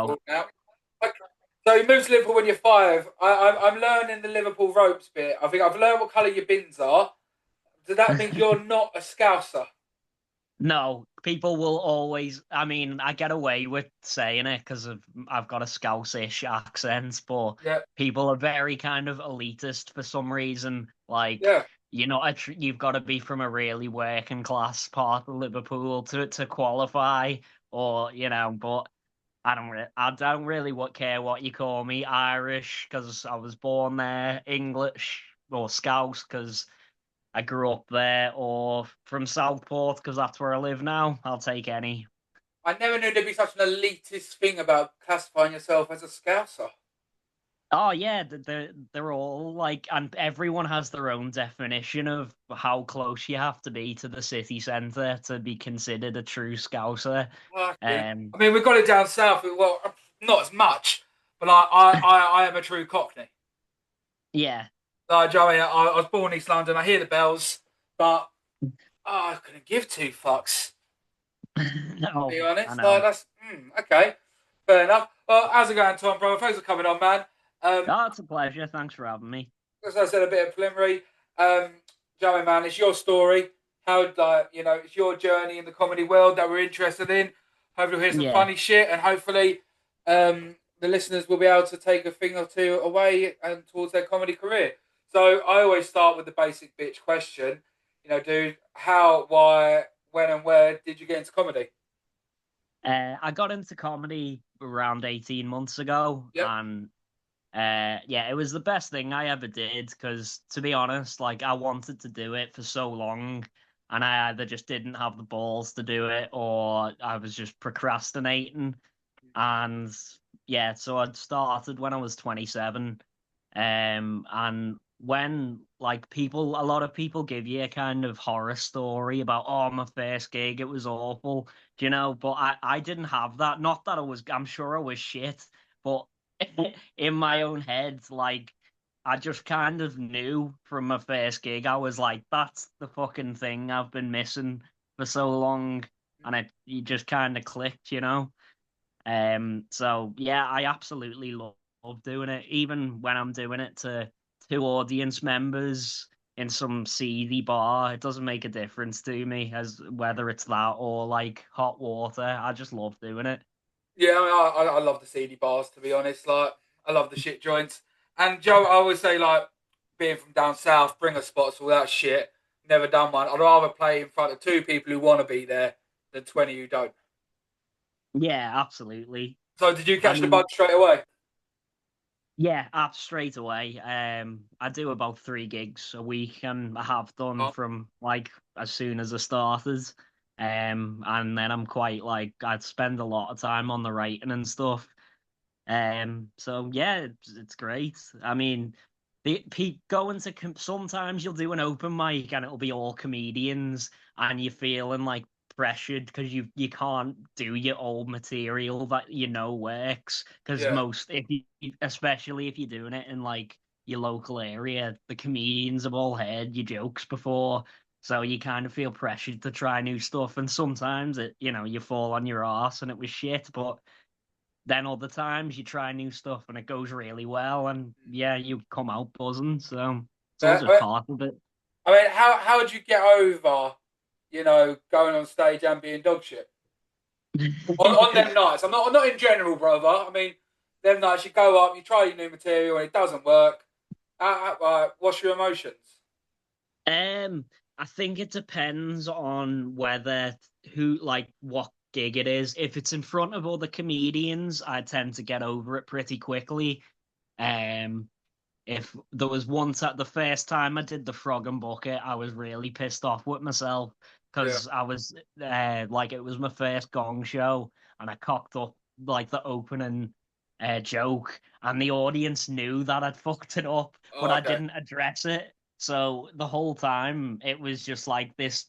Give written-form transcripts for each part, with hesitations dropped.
Liverpool now. Okay. So you moved to Liverpool when you're 5. I'm learning the Liverpool ropes bit. I think I've learned what colour your bins are. Does that mean you're not a Scouser? No, people will always. I mean, I get away with saying it because I've got a Scouse-ish accent, but Yeah, people are very kind of elitist for some reason. Like, yeah. you've got to be from a really working class part of Liverpool to qualify, or But I don't really care what you call me. Irish because I was born there, English or Scouse because I grew up there, or from Southport because that's where I live now. I'll take any. I never knew there'd be such an elitist thing about classifying yourself as a Scouser. Oh yeah, they're all like, and everyone has their own definition of how close you have to be to the city centre to be considered a true Scouser. Fucking. Um, I mean, we've got it down south. Well, not as much, but I am a true Cockney. yeah, Joey, I was born in East London. I hear the bells, but I couldn't give two fucks. To no, be I honest, know. that's okay. Fair enough. Well, how's it going, Tom, brother? Thanks for coming on, man. Oh, it's a pleasure. Thanks for having me. As I said, a bit of preliminary. Um, Joey, man, it's your story. How, it's your journey in the comedy world that we're interested in. Hopefully, we'll hear some Yeah. funny shit, and hopefully, the listeners will be able to take a thing or two away and towards their comedy career. So, I always start with the basic bitch question. Dude, how, why, when, and where did you get into comedy? I got into comedy around 18 months ago, Yep. and yeah, it was the best thing I ever did because, to be honest, like I wanted to do it for so long, and I either just didn't have the balls to do it, or I was just procrastinating. And yeah, so I started when I was 27. And when like a lot of people give you a kind of horror story about, oh, my first gig, it was awful, but I didn't have that. Not that I'm sure I was shit, but in my own head, like, I just kind of knew from my first gig, I was like, that's the fucking thing I've been missing for so long. And you just kind of clicked. So yeah, I absolutely love doing it, even when I'm doing it to two audience members in some seedy bar. It doesn't make a difference to me as whether it's that or like hot water. I just love doing it. Yeah, I love the seedy bars, to be honest. Like, I love the shit joints. And Joe, I always say, like, being from down south, bring a spots, all that shit. Never done one. I'd rather play in front of two people who want to be there than 20 who don't. Yeah, absolutely. So, did you I catch the mean, bug straight away? yeah, up straight away. I do about 3 gigs a week, and I have done Oh, from like as soon as I started. And then I'm quite like I'd spend a lot of time on the writing and stuff. So yeah, it's great. I mean, going to sometimes you'll do an open mic and it'll be all comedians, and you're feeling like pressured because you can't do your old material that works because yeah. most if you especially if you're doing it in like your local area, the comedians have all heard your jokes before. So you kind of feel pressured to try new stuff, and sometimes you fall on your ass and it was shit, but then other times you try new stuff and it goes really well, and yeah, you come out buzzing. So it's all Uh, just I part of it. I mean, how would you get over, going on stage and being dog shit? On them nights. I'm not in general, brother. I mean, them nights you go up, you try your new material and it doesn't work. What's your emotions? um, I think it depends on whether who like what gig it is. If it's in front of other comedians, I tend to get over it pretty quickly. Um, if there was once at the first time I did the Frog and Bucket, I was really pissed off with myself Yeah. because I was like it was my first gong show, and I cocked up like the opening joke, and the audience knew that I'd fucked it up, but Oh, I okay. didn't address it. So the whole time it was just like this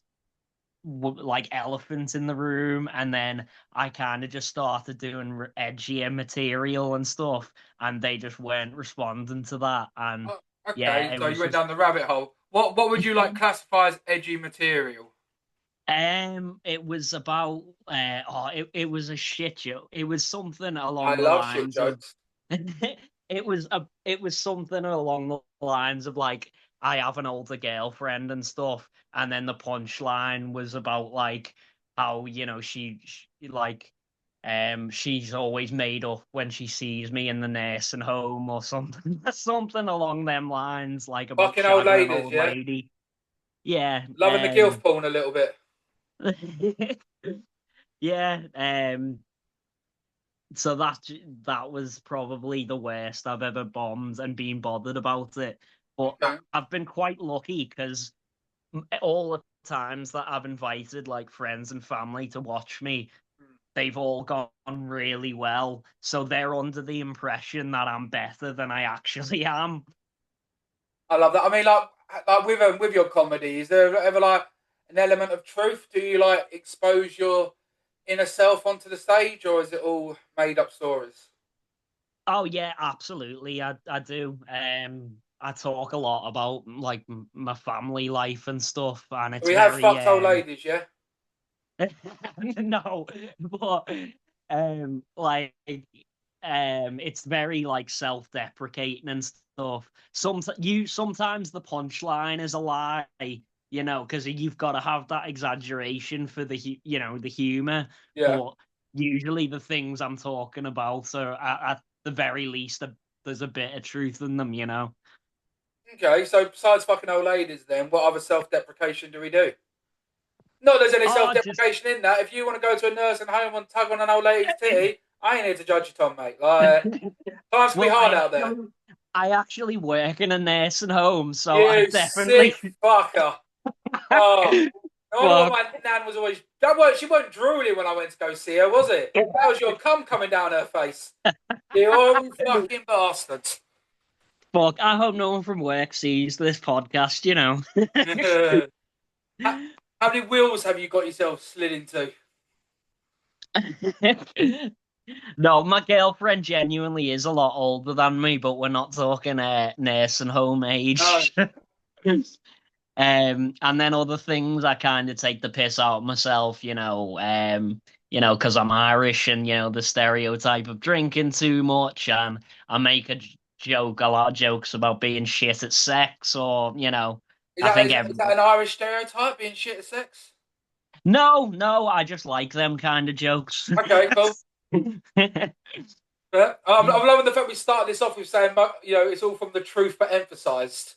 like elephant in the room, and then I kind of just started doing edgier material and stuff, and they just weren't responding to that. And Oh, yeah, okay. it So was you went just down the rabbit hole. What would you like classify as edgy material? It was about it was a shit show. It was something I along the love shit lines of jokes. it was something along the lines of like I have an older girlfriend and stuff, and then the punchline was about like how she like she's always made up when she sees me in the nursing home or something something along them lines, like about Fucking old shagging an ladies, old yeah. lady. Yeah. Loving the gilf porn a little bit. Yeah. So that was probably the worst I've ever bombed and been bothered about it. But Okay. I've been quite lucky because all the times that I've invited like friends and family to watch me, they've all gone really well. So they're under the impression that I'm better than I actually am. I love that. I mean, like with your comedy, is there ever like an element of truth? Do you like expose your inner self onto the stage, or is it all made up stories? Oh yeah, absolutely. I do. I talk a lot about like my family life and stuff, and So it's we have very fucked old ladies, yeah. no, but like it's very like self-deprecating and stuff. Sometimes the punchline is a lie, because you've got to have that exaggeration for the humor. Yeah. But usually the things I'm talking about are at the very least there's a bit of truth in them. Okay. So besides fucking old ladies, then what other self-deprecation do we do? Not there's any Oh, just self-deprecation in that. If you want to go to a nursing home and tug on an old lady's titty, I ain't here to judge you, Tom, mate. Like, times can be well, hard out there. I actually work in a nursing home, so I You definitely sick fucker. Oh, I wonder what fuck. my nan was always. That was she wasn't drooling when I went to go see her, was it? That was your cum coming down her face. You horrible fucking bastards. Fuck, I hope no one from work sees this podcast. how, how many wheels have you got yourself slid into? No, my girlfriend genuinely is a lot older than me, but we're not talking nursing home No. age. And then other things I kind of take the piss out of myself, because I'm Irish and the stereotype of drinking too much, and I make a lot of jokes about being shit at sex, or Is I that, think is that is that an Irish stereotype being shit at sex? no, no, I just like them kind of jokes. Okay, cool. Yeah. I'm loving the fact we started this off with saying, it's all from the truth but emphasised.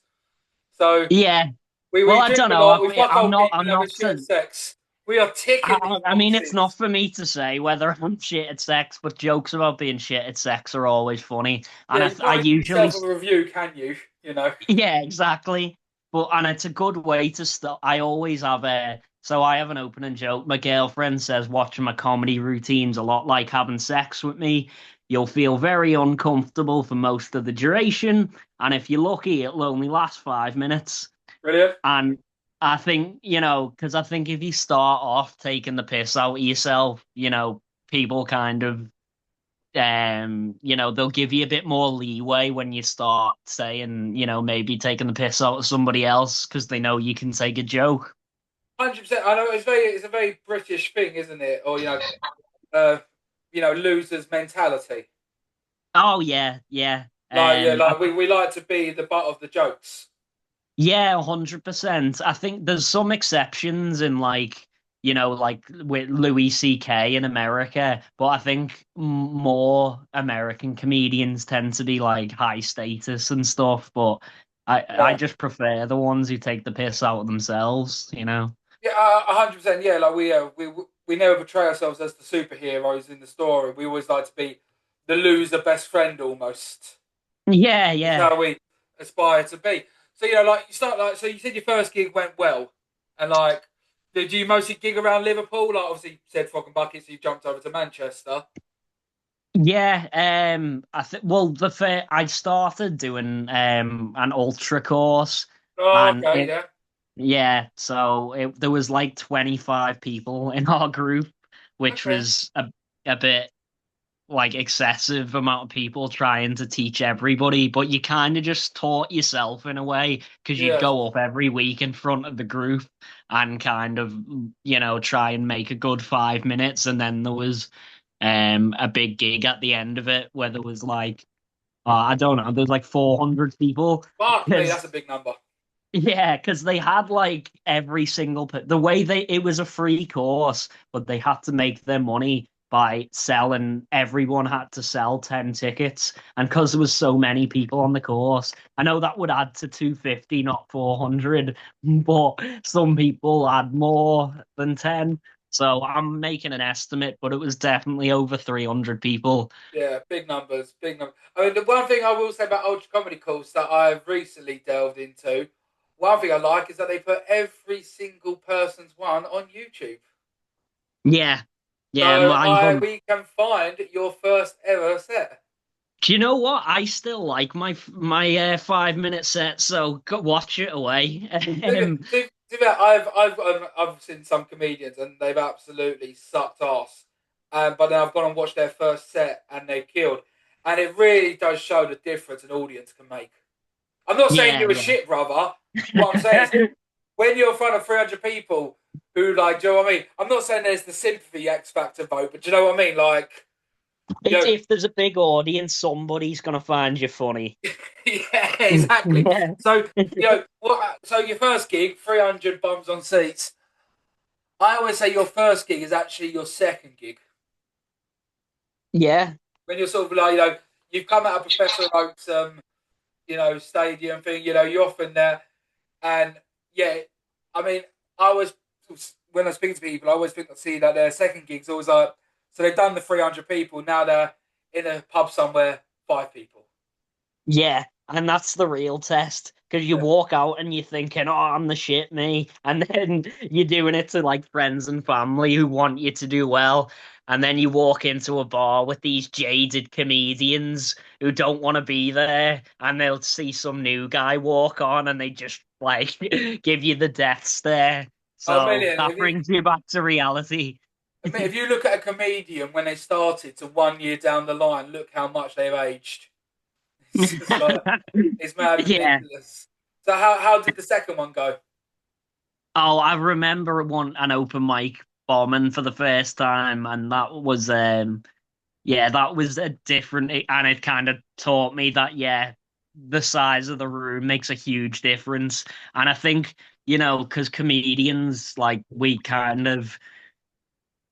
So Yeah. we Well, I drink don't a know. lot, we fuck old people I'm and have a not shit at to. sex. We are ticking these I mean, it's not boxes. for me to say whether I'm shit at sex, but jokes about being shit at sex are always funny. And Yeah, you I can't give usually, yourself a review, can you? You know. yeah, exactly. And it's a good way to start. I always have so I have an opening joke. My girlfriend says watching my comedy routines a lot like having sex with me. You'll feel very uncomfortable for most of the duration, and if you're lucky, it'll only last 5 minutes. Brilliant. And I think, because I think if you start off taking the piss out of yourself, people kind of, they'll give you a bit more leeway when you start saying, maybe taking the piss out of somebody else because they know you can take a joke. 100%. I know it's a very British thing, isn't it? Or uh, losers mentality. Oh, yeah, yeah. Like yeah, I like we like to be the butt of the jokes. Yeah, 100%. I think there's some exceptions in like with Louis C.K. in America, but I think more American comedians tend to be like high status and stuff, but I Yeah, just prefer the ones who take the piss out of themselves. yeah, 100%. Yeah, like we never portray ourselves as the superheroes in the story. We always like to be the loser best friend almost. Yeah, Is yeah. how we aspire to be. So like you start like so you said your first gig went well, and like did you mostly gig around Liverpool? Like obviously you said Frog and Bucket, so you jumped over to Manchester. Yeah, I think well I started doing an ultra course Oh, and okay, it yeah, Yeah, so there was like 25 people in our group, which okay. was a bit. like excessive amount of people trying to teach everybody, but you kind of just taught yourself in a way because you'd Yeah. go up every week in front of the group and kind of, try and make a good 5 minutes, and then there was a big gig at the end of it where there was like I don't know, there's like 400 people Fuck me, because that's a big number. yeah, because they had like every single the way it was a free course, but they had to make their money by selling. Everyone had to sell 10 tickets, and because there was so many people on the course, I know that would add to 250, not 400, but some people had more than 10. So I'm making an estimate, but it was definitely over 300 people. Yeah, big numbers, big numbers. I mean, the one thing I will say about Ultra Comedy Course that I've recently delved into, one thing I like is that they put every single person's one on YouTube. Yeah, yeah, So mine. we can find your first ever set. Do you know what? I still like my 5 minute set, so go watch it away. I've seen some comedians and they've absolutely sucked ass, but then I've gone and watched their first set and they killed, and it really does show the difference an audience can make. I'm not saying Yeah, you're a shit brother. What I'm saying is yeah. when you're in front of 300 people who like, do you know what I mean? I'm not saying there's the sympathy X factor vote, but do you know what I mean? Like, you It's know, if there's a big audience, somebody's gonna find you funny. yeah, exactly. Yeah. So, what? So your first gig, 300 bums on seats. I always say your first gig is actually your second gig. Yeah. When you're sort of like, you've come out of Professor Oak's, stadium thing. You're often there, and yeah, I mean, I always when I speak to people, I always see that their second gigs always like, so they've done the 300 people. Now they're in a pub somewhere, 5 people. Yeah, and that's the real test because you Yeah. walk out and you're thinking, "Oh, I'm the shit, me," and then you're doing it to like friends and family who want you to do well, and then you walk into a bar with these jaded comedians who don't want to be there, and they'll see some new guy walk on, and they just like give you the death stare. Oh, So million. that brings you back to reality. If you look at a comedian when they started to 1 year down the line, look how much they've aged. It's just like it's mad Yeah. ridiculous. So how did the second one go? Oh, I remember an open mic bombing for the first time, and that was yeah, that was a different, and it kind of taught me that yeah, the size of the room makes a huge difference. And I think, because comedians like we kind of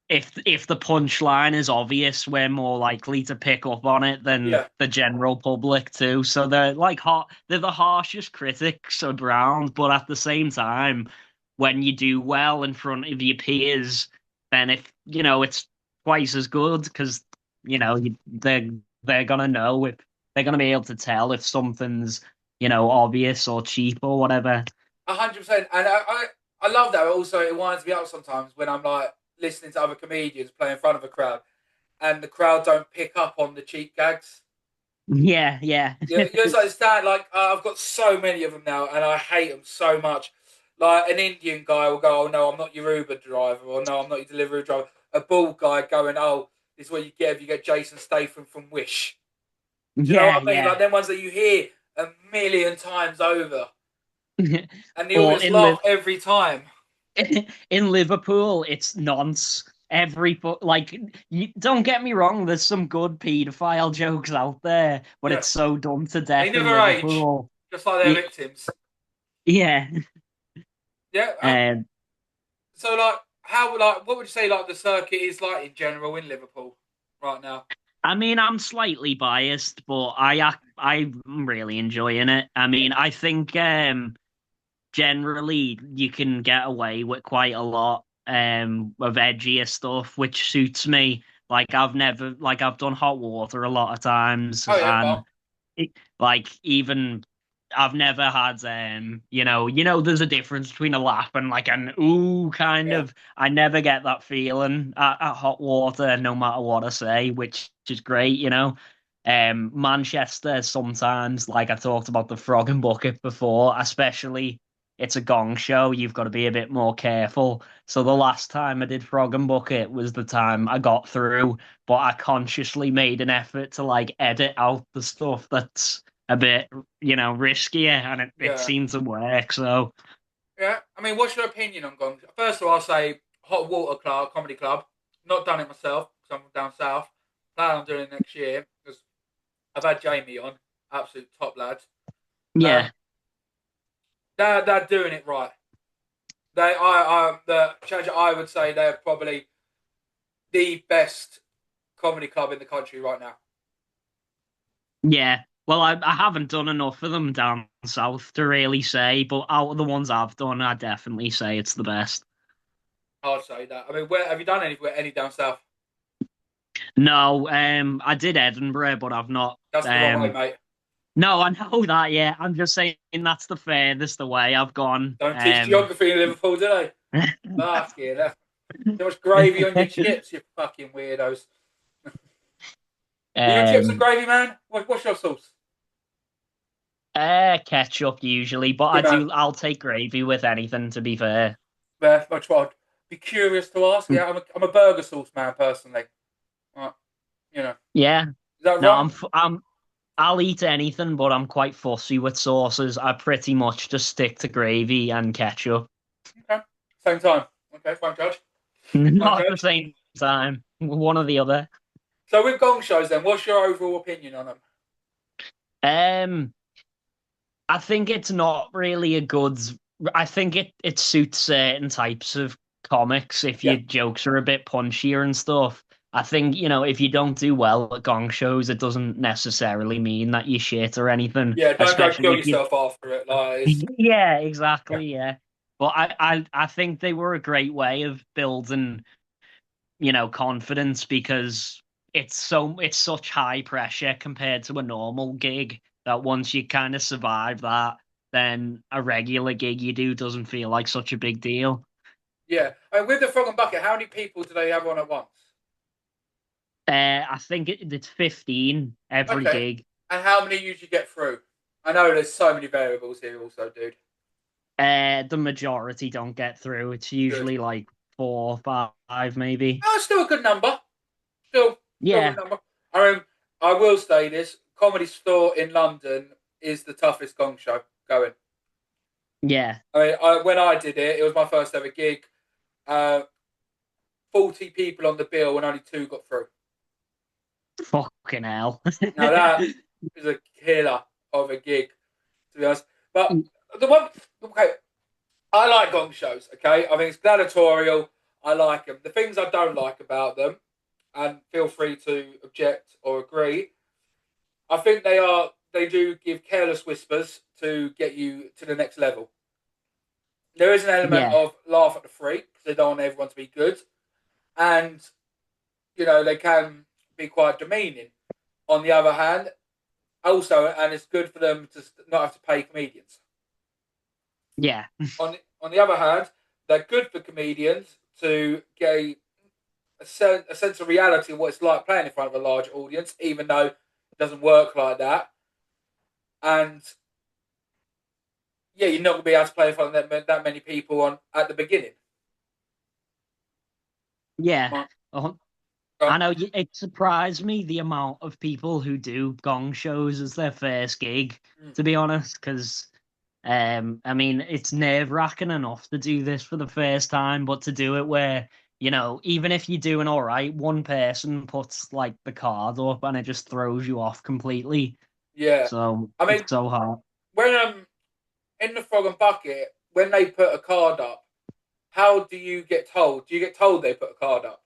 if the punchline is obvious, we're more likely to pick up on it than Yeah, the general public too. So they're the harshest critics around, but at the same time, when you do well in front of your peers, then if it's twice as good because they're gonna know if they're gonna be able to tell if something's obvious or cheap or whatever. 100%. And I love that. Also, it winds me up sometimes when I'm like listening to other comedians play in front of a crowd, and the crowd don't pick up on the cheap gags. Yeah, yeah. You just understand, like, I've got so many of them now, and I hate them so much. Like, an Indian guy will go, "Oh, no, I'm not your Uber driver," or "No, I'm not your delivery driver." A bald guy going, "Oh, this is what you get if you get Jason Statham from Wish." Do you know Yeah, what I mean? yeah. Like, them ones that you hear a million times over, and the Or audience laugh every time. in Liverpool, it's nonce. Like, don't get me wrong, there's some good paedophile jokes out there, but Yeah. it's so done to They death in never age, Liverpool. just like their Y- victims. Yeah. Yeah. Um, So, what would you say, like, the circuit is like in general in Liverpool right now? I mean, I'm slightly biased, but I'm really enjoying it. I mean, I think generally you can get away with quite a lot of edgier stuff, which suits me. Like I've done hot water a lot of times, Oh yeah, and well, like even I've never had there's a difference between a laugh and like an ooh kind yeah. of. I never get that feeling at hot water, no matter what I say, which is great. Manchester sometimes, like I talked about the frog and bucket before, especially. it's a gong show. You've got to be a bit more careful. So the last time I did Frog and Bucket was the time I got through, but I consciously made an effort to like edit out the stuff that's a bit, riskier, and it Yeah. seemed to work. So Yeah. I mean, what's your opinion on gong? First of all, I'll say Hot Water Club Comedy Club. Not done it myself because I'm down south. Plan on doing it next year because I've had Jamie on, absolute top lad. Um, yeah, they're doing it right. The challenge I would say they're probably the best comedy club in the country right now. yeah. Well, I haven't done enough of them down south to really say, but out of the ones I've done, I definitely say it's the best. I'd say that. I mean, where have you done any down south? No, I did Edinburgh, but I've not. That's the wrong way, mate. No, I know that. Yeah, I'm just saying that's the furthest away I've gone. Don't teach geography in Liverpool, do they? Fuck yeah. Too much gravy on your chips, you fucking weirdos. Are you a chips and um, gravy man? What's your sauce? ketchup usually, but Good man. I'll take gravy with anything. To be fair. That's what I'd be curious to ask. Yeah, I'm a burger sauce man personally. Right, is Yeah. that No, wrong? I'll eat anything, but I'm quite fussy with sauces. I pretty much just stick to gravy and ketchup. Okay. Same time. Okay, fine, judge. Fine, Not at the judge. same time. One or the other. So with gong shows, then, what's your overall opinion on them? Um, I think it's not really a good. I think it suits certain types of comics if Yeah, your jokes are a bit punchier and stuff. I think, if you don't do well at gong shows, it doesn't necessarily mean that you shit or anything. yeah. Don't go Especially kill if you, yourself after it. Like, it's, yeah, yeah, exactly, yeah. But I think they were a great way of building, confidence because it's such high pressure compared to a normal gig that once you kind of survive that, then a regular gig you do doesn't feel like such a big deal. yeah. And with the frog and bucket, how many people do they have on at once? I think it's 15 every Okay. gig. And how many usually get through? I know there's so many variables here, also, dude. The majority don't get through. It's Good. usually like 4, 5, maybe. Oh, still a good number. Still a good Yeah, number. I will say this: Comedy Store in London is the toughest gong show going. yeah. When I did it, it was my first ever gig. Uh, 40 people on the bill and only two got through. Fucking hell. Now that is a killer of a gig, to be honest. But the one, okay, I like gong shows. Okay, I think it's gladiatorial. I like them. The things I don't like about them, and feel free to object or agree. I think they do give careless whispers to get you to the next level. There is an element Yeah, of laugh at the freak because they don't want everyone to be good, and they can be quite demeaning. On the other hand, also, and it's good for them to not have to pay comedians. yeah, On the other hand, they're good for comedians to get a sense of reality of what it's like playing in front of a large audience, even though it doesn't work like that. And yeah, you're not going to be able to play in front of that many people on at the beginning. yeah. Right. Oh, Um, I know it surprised me the amount of people who do gong shows as their first gig, mm, to be honest, because I mean, it's nerve-wracking enough to do this for the first time, but to do it where, even if you're doing all right, one person puts like the card up and it just throws you off completely. yeah. So I it's mean, so hard. when in the frog and bucket, when they put a card up, how do you get told? Do you get told they put a card up?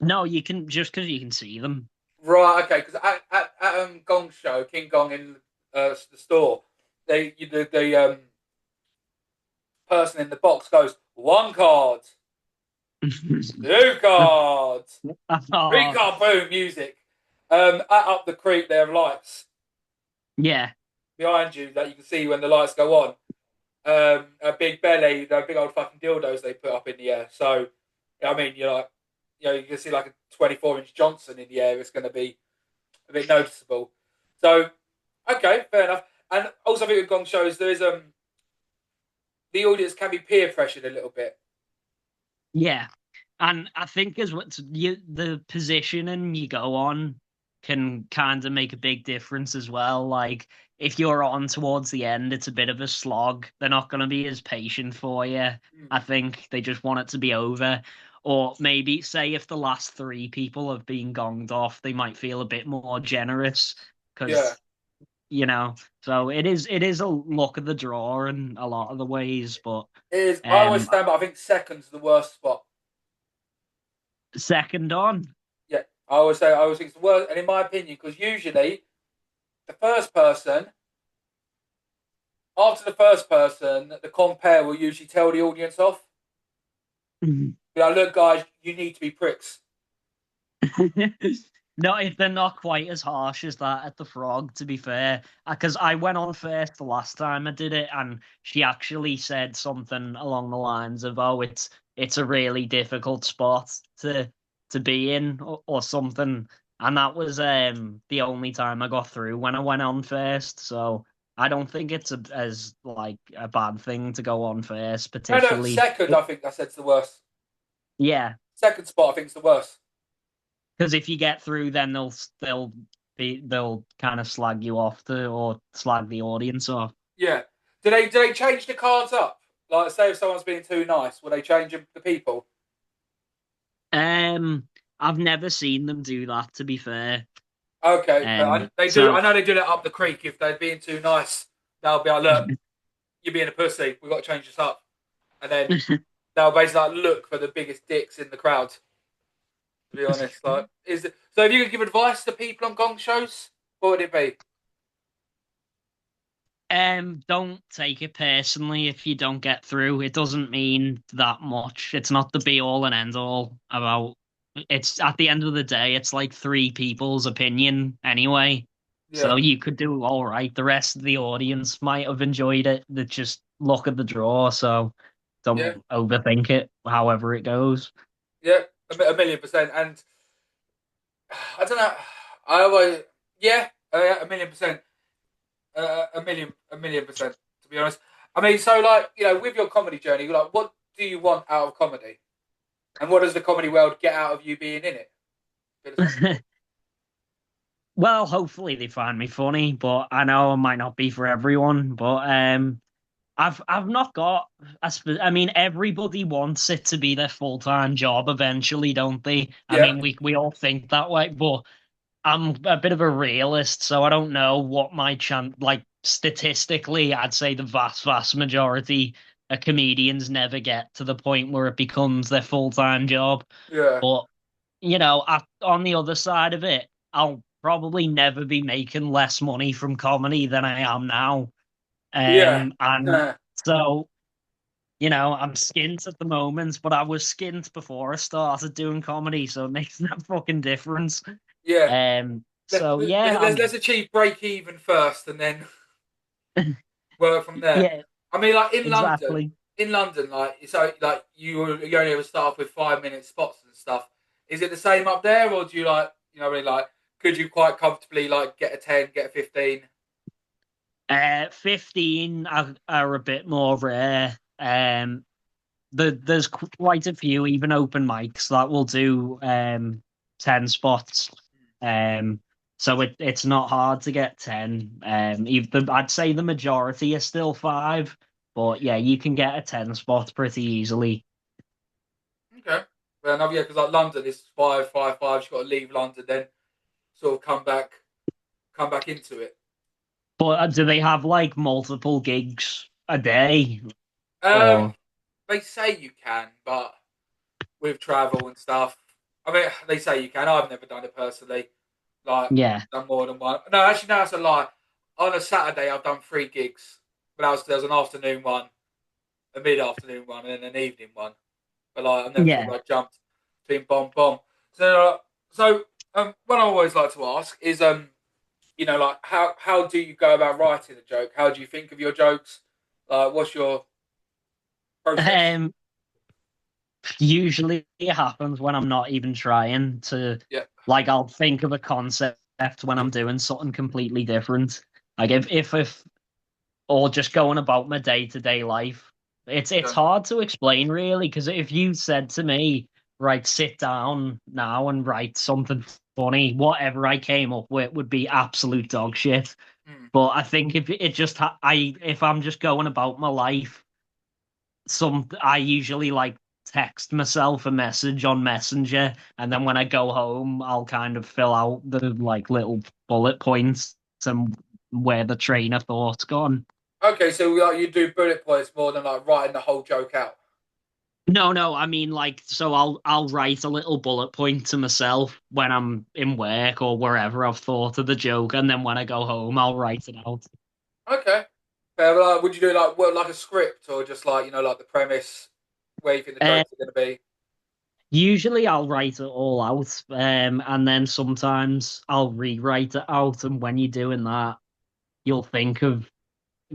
No, you can just because you can see them. Right, okay. Because at Gong Show, King Gong in the store, the person in the box goes 1 card, 2 cards, three Oh, card, boom, music. At up the creek, they have lights yeah, behind you that you can see when the lights go on. A big belly, the big old fucking dildos they put up in the air. So, I mean, you're like, you can see like a 24-inch Johnson in the air. It's going to be a bit noticeable. So, okay, fair enough. And also, I think with gong shows, there is the audience can be peer pressured a little bit. Yeah. And I think as what you the positioning you go on can kind of make a big difference as well. Like if you're on towards the end, it's a bit of a slog. They're not going to be as patient for you. Mm. I think they just want it to be over. Or maybe say if the last three people have been gonged off, they might feel a bit more generous Yeah, because you know. So it is a luck of the draw in a lot of the ways, but it is. I always um stand by. I think second's the worst spot. second on. Yeah, I always think it's the worst. And in my opinion, because usually the first person, after the first person, the compare will usually tell the audience off. Be like, look, guys, you need to be pricks. No, if they're not quite as harsh as that at the Frog, to be fair, because I went on first the last time I did it, and she actually said something along the lines of, "Oh, it's a really difficult spot to be in, or something," and that was the only time I got through when I went on first. So I don't think it's as like a bad thing to go on first, No, no, particularly. second, I think I said's the worst. Yeah, Second spot, I think, is the worst. because if you get through, then they'll kind of slag you off or slag the audience off. Yeah. Do they change the cards up? Like, say if someone's being too nice, will they change the people? Um, I've never seen them do that. To be fair, Okay, they do. I so know they do it up the creek. If they're being too nice, they'll be like, "Look, you're being a pussy. We've got to change this up." And then they'll basically like look for the biggest dicks in the crowd. To be honest, like, is it, so? If you could give advice to people on gong shows, what would it be? don't take it personally if you don't get through. It doesn't mean that much. It's not the be all and end all about. It's at the end of the day, it's like three people's opinion anyway. So Yeah, you could do all right. The rest of the audience might have enjoyed it. They just look at the draw. So yeah, don't overthink it, however it goes. yeah, a million percent. And I don't know. I always, yeah, a million percent, a million percent. To be honest, I mean, so like with your comedy journey, like, what do you want out of comedy, and what does the comedy world get out of you being in it? Bit of something. Well, hopefully they find me funny, but I know it might not be for everyone. But I've not got. I mean, everybody wants it to be their full-time job eventually, don't they? I Yeah, mean, we all think that way, but I'm a bit of a realist, so I don't know what my chance. Like statistically, I'd say the vast majority of comedians never get to the point where it becomes their full-time job. yeah, But on the other side of it, I'll probably never be making less money from comedy than I am now. yeah. And so, I'm skint at the moment, but I was skint before I started doing comedy, so it makes no fucking difference. Yeah. So yeah, Let's achieve break even first, and then work from there. yeah, I mean, like exactly. in London, like so, like you only ever start off with 5 minute spots and stuff. Is it the same up there, or do you like really like? Could you quite comfortably like get a 10, get a 15? 15 are a bit more rare. There's quite a few, even open mics that will do 10 spots. Um, so it's not hard to get 10. I'd say the majority are still five, but yeah, you can get a 10 spot pretty easily. Okay. Well, no, yeah, because like London is five, five, five. You've got to leave London, then sort of come back into it. But do they have like multiple gigs a day? Um, Or they say you can, but with travel and stuff, I mean, they say you can. I've never done it personally. Like, yeah, done more than one. No, actually, no, that's a lie. On a Saturday, I've done 3 gigs, but there was an afternoon one, a mid-afternoon one, and an evening one. But like, I've never sort of yeah. like jumped between bomb. So what I always like to ask is, like how do you go about writing a joke? How do you think of your jokes? Like, what's your process? Um, Usually it happens when I'm not even trying to, Yeah, like, I'll think of a concept when I'm doing something completely different. Like or just going about my day-to-day life. It's Yeah. hard to explain really, because if you said to me, right, sit down now and write something funny, whatever I came up with would be absolute dog shit. Hmm. But I think if it just if I'm just going about my life, I usually like text myself a message on Messenger, and then when I go home, I'll kind of fill out the like little bullet points and where the train of thought's gone. Okay, so like you do bullet points more than like writing the whole joke out. No, no, I mean like so I'll write a little bullet point to myself when I'm in work or wherever I've thought of the joke, and then when I go home, I'll write it out. Okay. Fair, well, would you do like what, like a script or just like like the premise where you think the Uh, jokes are going to be? Usually I'll write it all out, and then sometimes I'll rewrite it out, and when you're doing that, you'll think of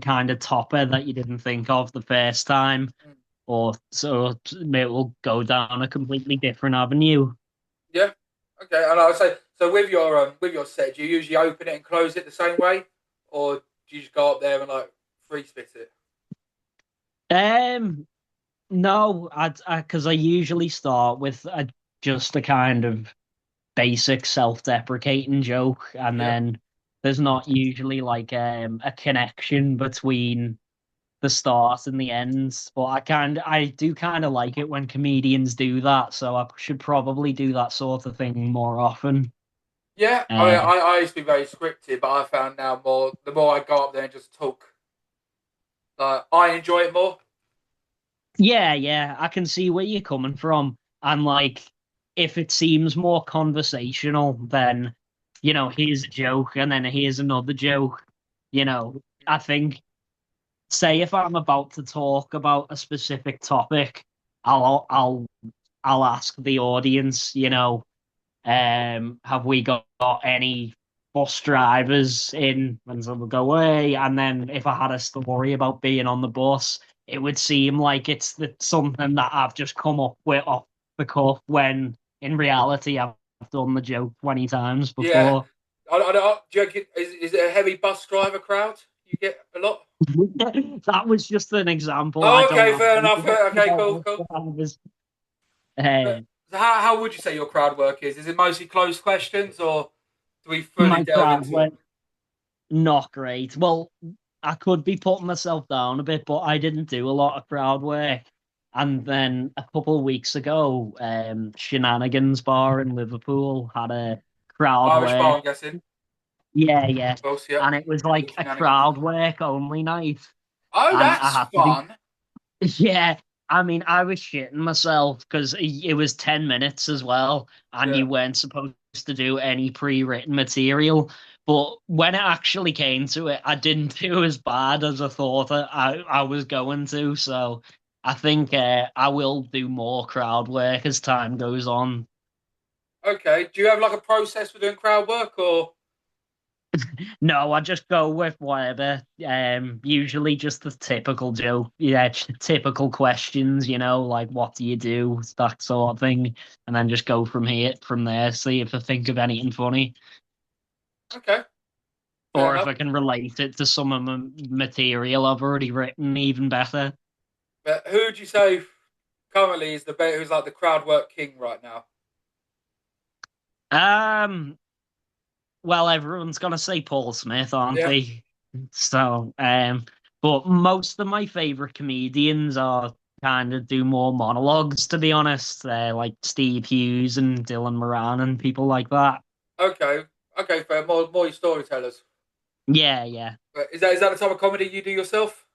kind of topper that you didn't think of the first time, Mm. or so it will go down a completely different avenue. Yeah. Okay. And I would say so with your set, do you usually open it and close it the same way, or do you just go up there and like free spit it? Um, no, because I usually start with just a kind of basic self-deprecating joke, and Yeah. then there's not usually like a connection between the start and the end. But I do kind of like it when comedians do that, so I should probably do that sort of thing more often. Yeah. I mean, Uh, I used to be very scripted, but I found now more the more I go up there and just talk, like I enjoy it more. yeah, yeah, I can see where you're coming from. And like, if it seems more conversational, then here's a joke, and then here's another joke. I think, say if I'm about to talk about a specific topic, I'll ask the audience, have we got any bus drivers in? And so we'll go away. And then if I had a story about being on the bus, it would seem like something that I've just come up with off the cuff when in reality I've done the joke 20 times Yeah. before. Do you reckon, is it a heavy bus driver crowd? You get a lot. That was just an example. I Oh, don't okay, have fair enough. anything Okay, about cool, bus cool. drivers. But Uh, so how would you say your crowd work is? Is it mostly closed questions, or do we fully my delve crowd into it? went not great. Well, I could be putting myself down a bit, but I didn't do a lot of crowd work. And then a couple of weeks ago, Shenanigans Bar in Liverpool had a crowd Irish bar, work. I'm guessing. Yeah, yeah. Of course, yeah. And it was like Good a shenanigans. crowd work only night. Oh, And I that's had to be, fun. yeah. I mean, I was shitting myself because it was 10 minutes as well, and Yeah. you weren't supposed to do any pre-written material. But when it actually came to it, I didn't do as bad as I thought I was going to. So I think I will do more crowd work as time goes on. Okay. Do you have like a process for doing crowd work, or? No, I just go with whatever. Usually just the typical joke, yeah, typical questions, like what do you do, that sort of thing, and then just go from there, see if I think of anything funny, Okay, fair or if enough. I can relate it to some of the material I've already written, even better. But who would you say currently is the best? Who's like the crowd work king right now? Um, well, everyone's gonna say Paul Smith, aren't Yeah. they? So, but most of my favorite comedians are kind of do more monologues, to be honest. Like Steve Hughes and Dylan Moran and people like that. Okay. Okay, fair. More your storytellers. Yeah, yeah. But is that the type of comedy you do yourself?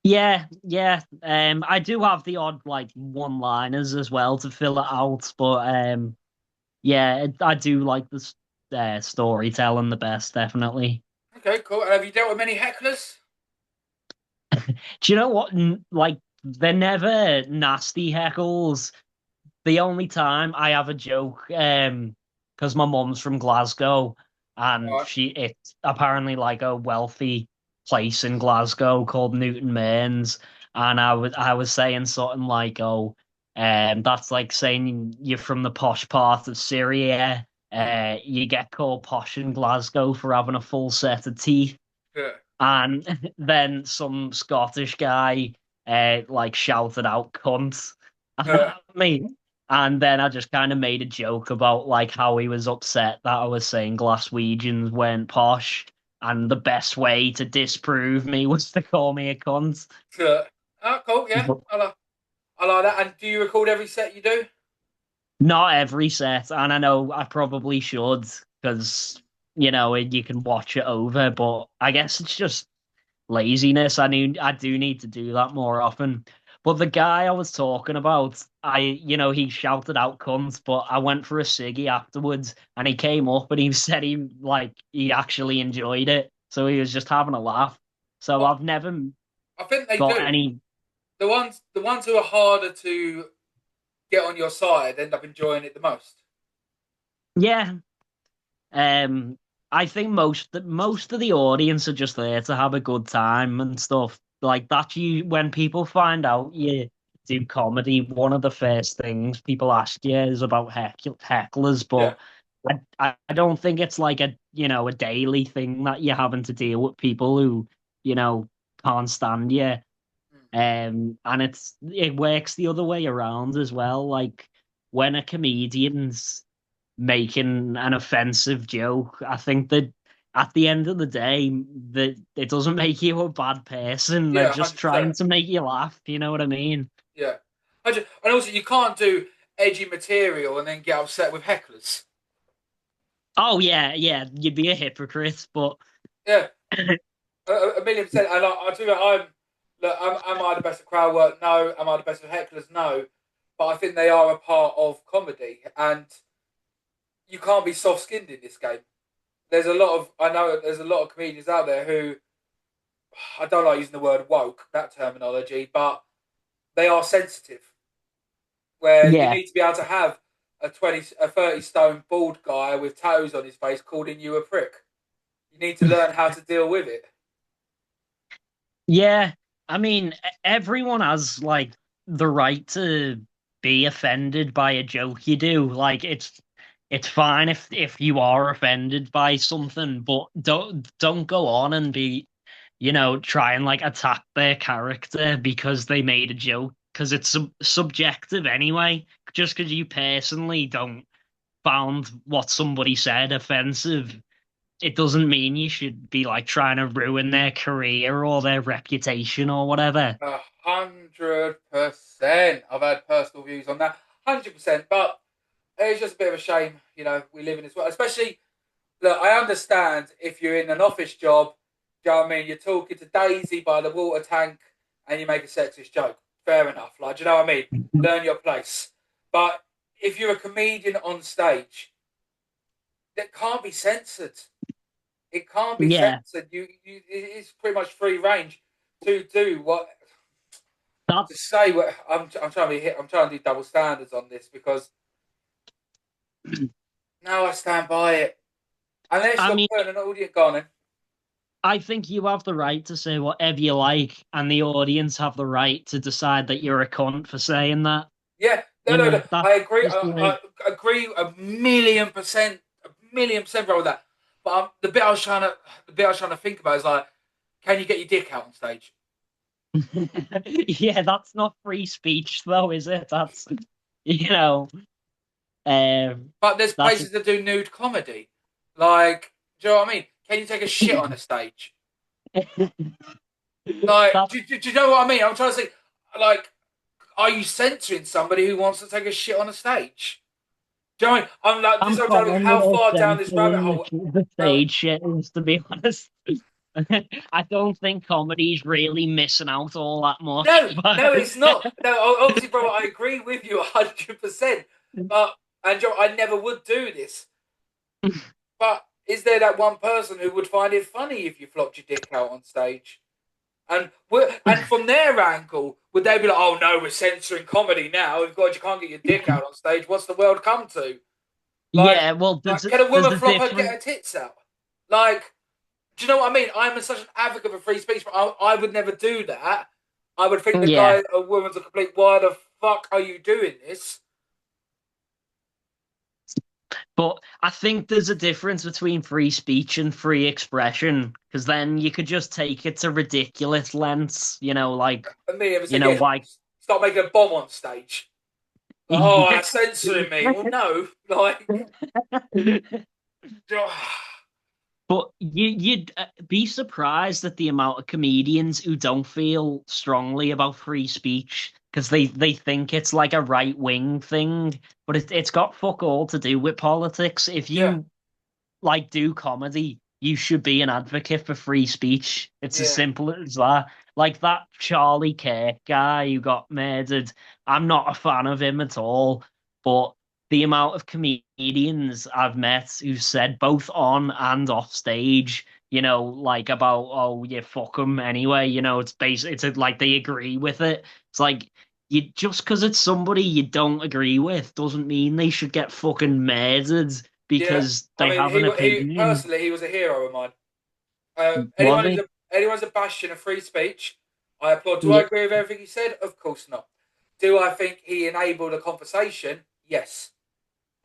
Yeah, yeah. I do have the odd like one-liners as well to fill it out, but yeah, I do like the storytelling the best, definitely. Okay, cool. And have you dealt with many hecklers? Do you know what? Like, they're never nasty heckles. The only time I have a joke, because my mum's from Glasgow, and Right. it's apparently like a wealthy place in Glasgow called Newton Mearns, and I was saying something like, oh, that's like saying you're from the posh part of Syria. You get called posh in Glasgow for having a full set of teeth. Yeah. And then some Scottish guy like shouted out "cunt" Uh, at me, and then I just kind of made a joke about like how he was upset that I was saying Glaswegians weren't posh, and the best way to disprove me was to call me a cunt. oh, cool. Yeah, I like that. And do you record every set you do? Not every set, and I know I probably should because you can watch it over, but I guess it's just laziness. I do need to do that more often. But the guy I was talking about, he shouted out cunt, but I went for a ciggy afterwards and he came up and he said he actually enjoyed it. So he was just having a laugh. So Well, I've never I think they got do. any. The ones who are harder to get on your side end up enjoying it the most. Yeah. Um I think most of the audience are just there to have a good time and stuff. Like that you when people find out you do comedy, one of the first things people ask you is about hecklers, Yeah. but I don't think it's like a daily thing that you're having to deal with people who, you know, can't stand you. Mm. And it works the other way around as well. Like when a comedian's making an offensive joke, I think that at the end of the day, that it doesn't make you a bad person. They're Yeah, just 100%. trying to make you laugh. You know what I mean? Yeah. And also, you can't do edgy material and then get upset with hecklers. Oh yeah, yeah. You'd be a hypocrite, but Yeah, a million percent. And I tell you, am I the best at crowd work? No. Am I the best at hecklers? No. But I think they are a part of comedy, and you can't be soft skinned in this game. I know there's a lot of comedians out there who, I don't like using the word woke, that terminology, but they are sensitive. Where you yeah, need to be able to have a 30 stone bald guy with tattoos on his face calling you a prick. You need to learn how to deal with it. yeah. I mean, everyone has like the right to be offended by a joke you do. Like it's fine if you are offended by something, but don't go on and be try and like attack their character because they made a joke, because it's subjective anyway. Just because you personally don't found what somebody said offensive, it doesn't mean you should be like trying to ruin their career or their reputation or whatever. 100%. I've had personal views on that. 100%. But it's just a bit of a shame, we live in this world. Especially, look, I understand if you're in an office job, do you know what I mean? You're talking to Daisy by the water tank and you make a sexist joke. Fair enough. Like, do you know what I mean? Learn your place. But if you're a comedian on stage, that can't be censored. It can't be Yeah, censored. It's pretty much free range to do what that to say. What I'm trying to be hit. I'm trying to do double standards on this because now I stand by it. Unless I you're mean, putting an audience on. I think you have the right to say whatever you like, and the audience have the right to decide that you're a cunt for saying that. Yeah, no, You no, know, no. that's I agree. just I agree a million percent, bro, with that. But the bit I was trying to think about is like, can you get your dick out on stage? yeah, that's not free speech though, is it? That's you know, um, But there's that's places that do nude comedy. Like, do you know what I mean? Can you take a shit on a stage? Like, that's do you know what I mean? I'm trying to say, like, are you censoring somebody who wants to take a shit on a stage? Do you know what I mean? I'm like, this I'm is what I'm trying to think, fine how with us far down this rabbit censoring hole? the Uh, stage shittings, to be honest. I don't think comedy's really missing out all that much, no, but no, it's not. No, obviously, bro, I agree with you 100%. But, and Joe, I never would do this. But is there that one person who would find it funny if you flopped your dick out on stage? And from their angle, would they be like, "Oh no, we're censoring comedy now. God, you can't get your dick out on stage. What's the world come to?" Like, yeah, well, can a there's woman a flop her get different. her tits out? Like, do you know what I mean? I'm such an advocate for free speech, but I would never do that. I would think Yeah, a woman's a complete. Why the fuck are you doing this? But I think there's a difference between free speech and free expression, because then you could just take it to ridiculous lengths, like, And me ever said, yeah, why. start making a bomb on stage. Like, oh, that's censoring me. Well, no, like, But you'd be surprised at the amount of comedians who don't feel strongly about free speech because they think it's like a right wing thing, but it's got fuck all to do with politics. If yeah, you like do comedy, you should be an advocate for free speech. It's as yeah, simple as that. Like that Charlie Kirk guy who got murdered. I'm not a fan of him at all, but the amount of comedians I've met who said both on and off stage, like about, oh, yeah, fuck them anyway. It's basically like they agree with it. It's like you just because it's somebody you don't agree with doesn't mean they should get fucking murdered yeah. because I they mean, have an he opinion. personally, he was a hero of mine. Was he? Anyone's a bastion of free speech, I applaud. Do I Yeah, agree with everything he said? Of course not. Do I think he enabled a conversation? Yes.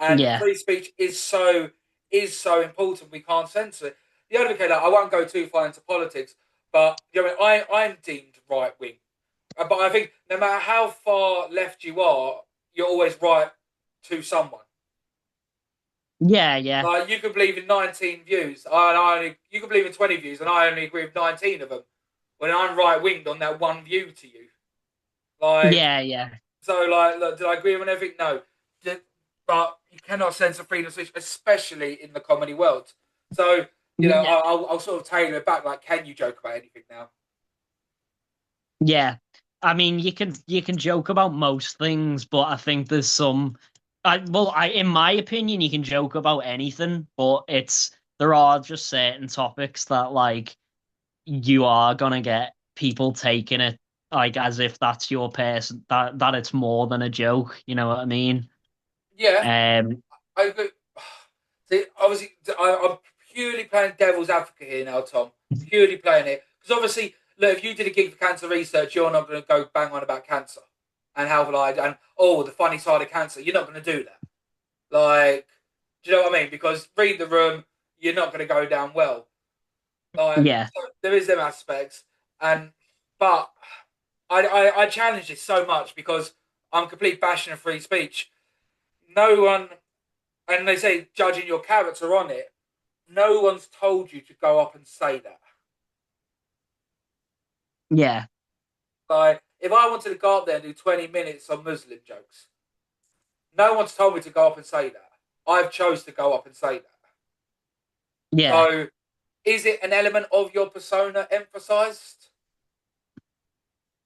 And yeah, free speech is so important. We can't censor it. The other thing, I won't go too far into politics, but I'm deemed right wing. But I think no matter how far left you are, you're always right to someone. yeah, yeah, Like you could believe in 19 views, you could believe in 20 views, and I only agree with 19 of them. When I'm right winged on that one view to you, like yeah, yeah, so, like, look, did I agree on everything? No, but you cannot censor freedom of speech, especially in the comedy world. So, yeah, I'll sort of tailor it back. Like, can you joke about anything now? yeah. I mean, you can joke about most things, but I think there's some. In my opinion, you can joke about anything, but there are just certain topics that like you are gonna get people taking it like as if that's your person, that it's more than a joke. You know what I mean? Yeah, Um, I agree. See, obviously, I'm purely playing devil's advocate here now, Tom. Purely playing it because obviously, look, if you did a gig for cancer research, you're not going to go bang on about cancer and how like and oh the funny side of cancer. You're not going to do that. Like, do you know what I mean? Because read the room, you're not going to go down well. Like, yeah, so there is them aspects, and but I challenge this so much because I'm complete passion of free speech. No one, and they say judging your character on it. No one's told you to go up and say that. yeah, Like, if I wanted to go up there and do 20 minutes on Muslim jokes, no one's told me to go up and say that. I've chose to go up and say that. yeah. So, is it an element of your persona emphasized?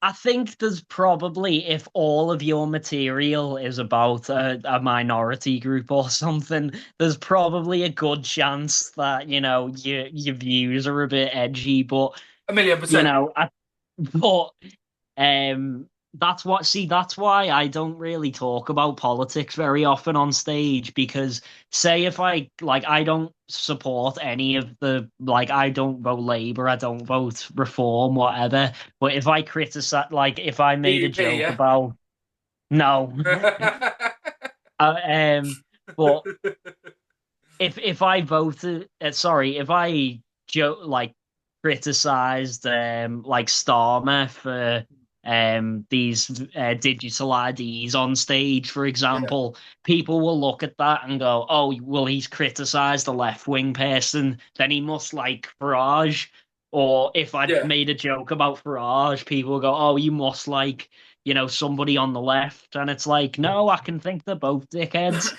I think there's probably, if all of your material is about a minority group or something, there's probably a good chance that, your views are a bit edgy, but, A million you percent. know, I, but that's why I don't really talk about politics very often on stage because say if I don't support any of I don't vote Labour, I don't vote Reform, whatever. But if I criticize, if I made a DUP, joke yeah. about no, uh, um, but if I voted, sorry, if I joke criticized Starmer for these digital IDs on stage, for Yeah, example, people will look at that and go, "Oh, well, he's criticized a left wing person, then he must like Farage." Or if I yeah, made a joke about Farage, people will go, "Oh, you must like." Somebody on the left, and it's like, no, I can think they're both dickheads.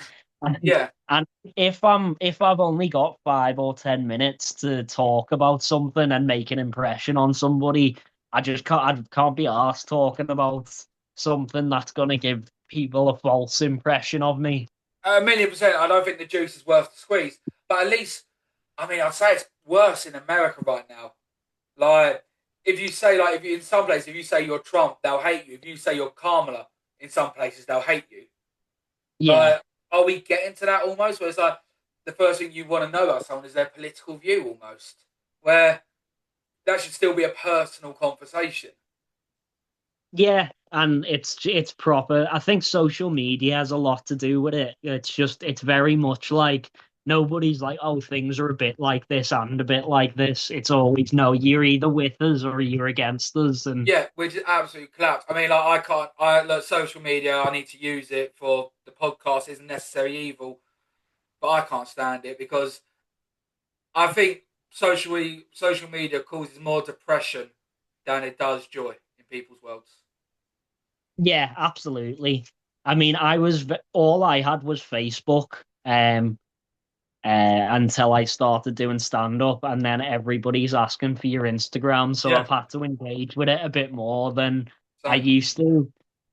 yeah. And if I've only got 5 or 10 minutes to talk about something and make an impression on somebody, I can't be asked talking about something that's gonna give people a false impression of me. A million percent. I don't think the juice is worth the squeeze. But at least, I mean, I'd say it's worse in America right now. Like, if you say, like, if you, in some places, if you say you're Trump, they'll hate you. If you say you're Kamala, in some places, they'll hate you. Yeah, Like, are we getting to that almost? Where it's like the first thing you want to know about someone is their political view almost. Where that should still be a personal conversation. yeah. and it's proper. I think social media has a lot to do with it. It's very much like nobody's like, oh, things are a bit like this and a bit like this. It's always no, you're either with us or you're against us, and Yeah, which is absolutely collapsed. I mean, like I can't. I look social media. I need to use it for the podcast. Isn't necessary evil, but I can't stand it because I think social media causes more depression than it does joy in people's worlds. yeah, absolutely. I mean, all I had was Facebook. Until I started doing stand up, and then everybody's asking for your Instagram, so Yeah, I've had to engage with it a bit more than I same. used to.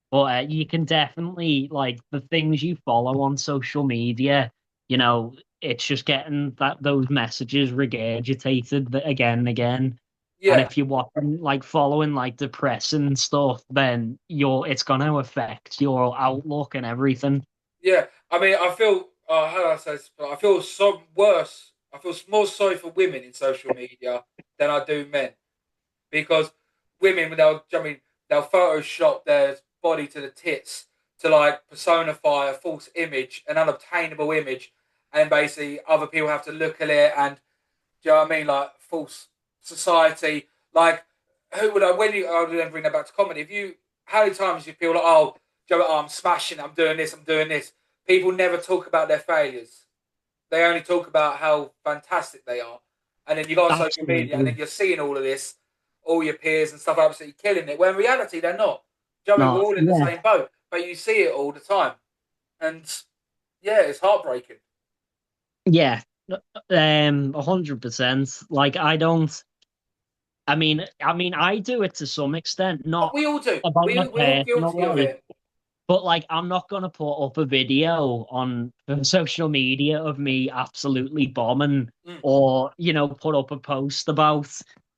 But you can definitely like the things you follow on social media, you know, it's just getting those messages regurgitated again and again. And Yeah, if you're watching like following like depressing stuff, then it's gonna affect your outlook and everything. yeah. I mean, I feel. How do I say this? I feel so worse. I feel more sorry for women in social media than I do men because women, I mean, they'll Photoshop their body to the tits to like personify a false image, an unobtainable image, and basically other people have to look at it and do you know what I mean? Like false society. Like who would I when you I would then bring that back to comedy. If you how many times you feel like, oh, do you know what, oh, I'm smashing, I'm doing this, I'm doing this. People never talk about their failures. They only talk about how fantastic they are. And then you go on social media and then Absolutely. you're seeing all of this, all your peers and stuff absolutely killing it. When in reality they're not. Do you know what I mean? We're No, all in the yeah. same boat. But you see it all the time. And yeah, it's heartbreaking. Yeah, 100%. Like I do it to some extent, But not we all do. about my We're all personal guilty of life, it. but like I'm not gonna put up a video on social media of me absolutely bombing, Mm. or put up a post about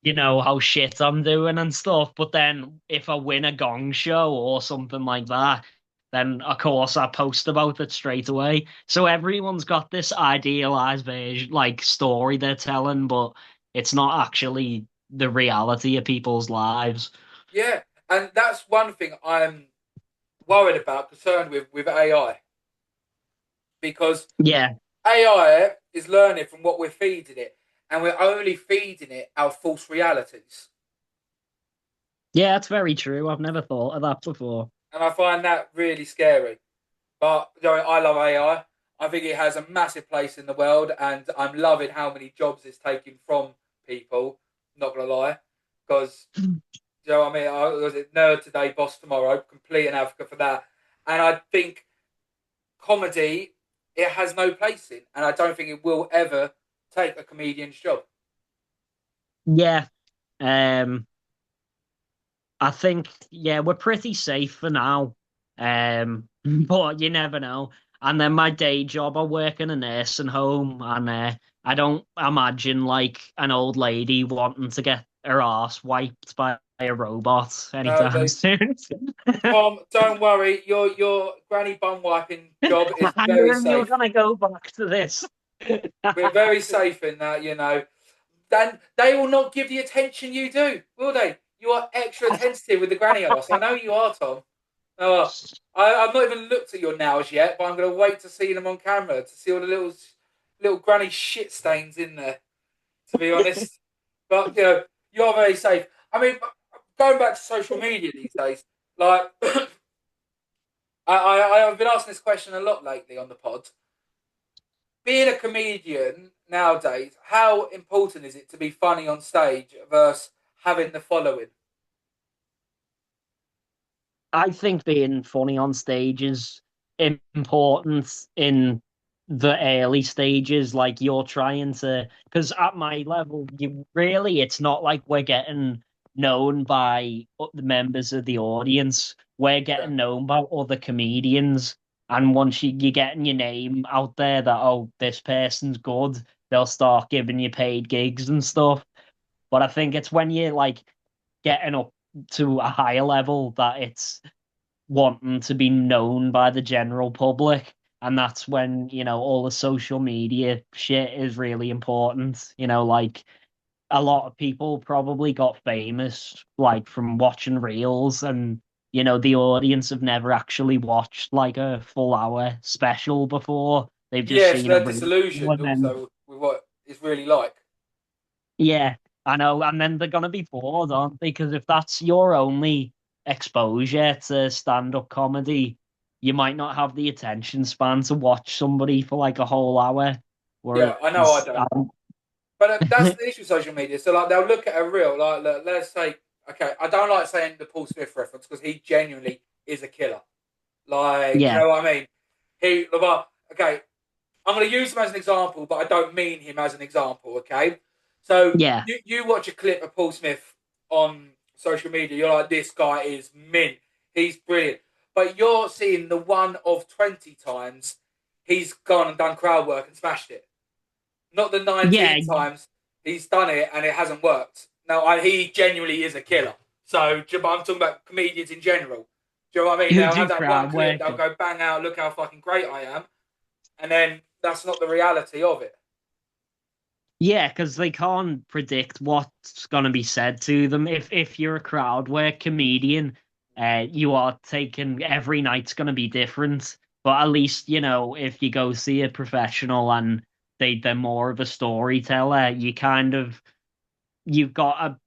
how shit I'm doing and stuff. But then if I win a gong show or something like that, then of course I post about it straight away. So everyone's got this idealized version, like story they're telling, but it's not actually the reality of people's lives. Yeah, and that's one thing I'm worried about, concerned with AI, because Yeah, AI is learning from what we're feeding it, and we're only feeding it our false realities. yeah, that's very true. I've never thought of that before. And I find that really scary. But you know, I love AI. I think it has a massive place in the world, and I'm loving how many jobs it's taking from people. Not gonna lie, because you know what I mean. I was it nerd today, boss tomorrow. Complete an advocate for that, and I think comedy it has no place in, and I don't think it will ever take a comedian's job. Yeah. Um, I think we're pretty safe for now. But you never know. And then my day job, I work in a nursing home, and I don't imagine like an old lady wanting to get her ass wiped by a robot No, anytime soon. Tom, don't worry. Your granny bum wiping job is I very knew you were safe. gonna go back to this. We're very safe in that, you know. Then they will not give the attention you do, will they? You are extra attentive with the granny ass. I know you are, Tom. Oh, I've not even looked at your nails yet, but I'm going to wait to see them on camera to see all the little granny shit stains in there. To be honest, but you know, you're very safe. I mean, going back to social media these days, like I've been asking this question a lot lately on the pod. Being a comedian nowadays, how important is it to be funny on stage versus having the following? I think being funny on stage is important in the early stages. Like you're trying to, because at my level, it's not like we're getting known by the members of the audience. We're Yeah, getting known by other comedians. And once you're getting your name out there that, oh, this person's good, they'll start giving you paid gigs and stuff. But I think it's when you're like getting up to a higher level that it's wanting to be known by the general public. And that's when, all the social media shit is really important. Like a lot of people probably got famous like from watching reels and the audience have never actually watched like a full hour special before. They've just Yeah, so seen a they're reel, disillusioned and then also with what it's really like. yeah, I know, and then they're gonna be bored, aren't they? Because if that's your only exposure to stand-up comedy, you might not have the attention span to watch somebody for like a whole hour. Yeah, I know I Whereas, don't. But that's the issue with social media. So like they'll look at a reel, like look, let's say, okay, I don't like saying the Paul Smith reference because he genuinely is a killer. Like, do you yeah, know what I mean? Okay, I'm going to use him as an example, but I don't mean him as an example. Okay, so yeah, you watch a clip of Paul Smith on social media, you're like, this guy is mint. He's brilliant. But you're seeing the one of 20 times he's gone and done crowd work and smashed it. Not the yeah. 19 times he's done it and it hasn't worked. Now, he genuinely is a killer. So, but I'm talking about comedians in general. Do you know what I mean? Who They'll have do that one crowd clip, work? they'll go bang out, look how fucking great I am. And then that's not the reality of it. Yeah, because they can't predict what's going to be said to them. If you're a crowd work comedian, you are taking every night's going to be different. But at least, if you go see a professional and they're more of a storyteller, you've got a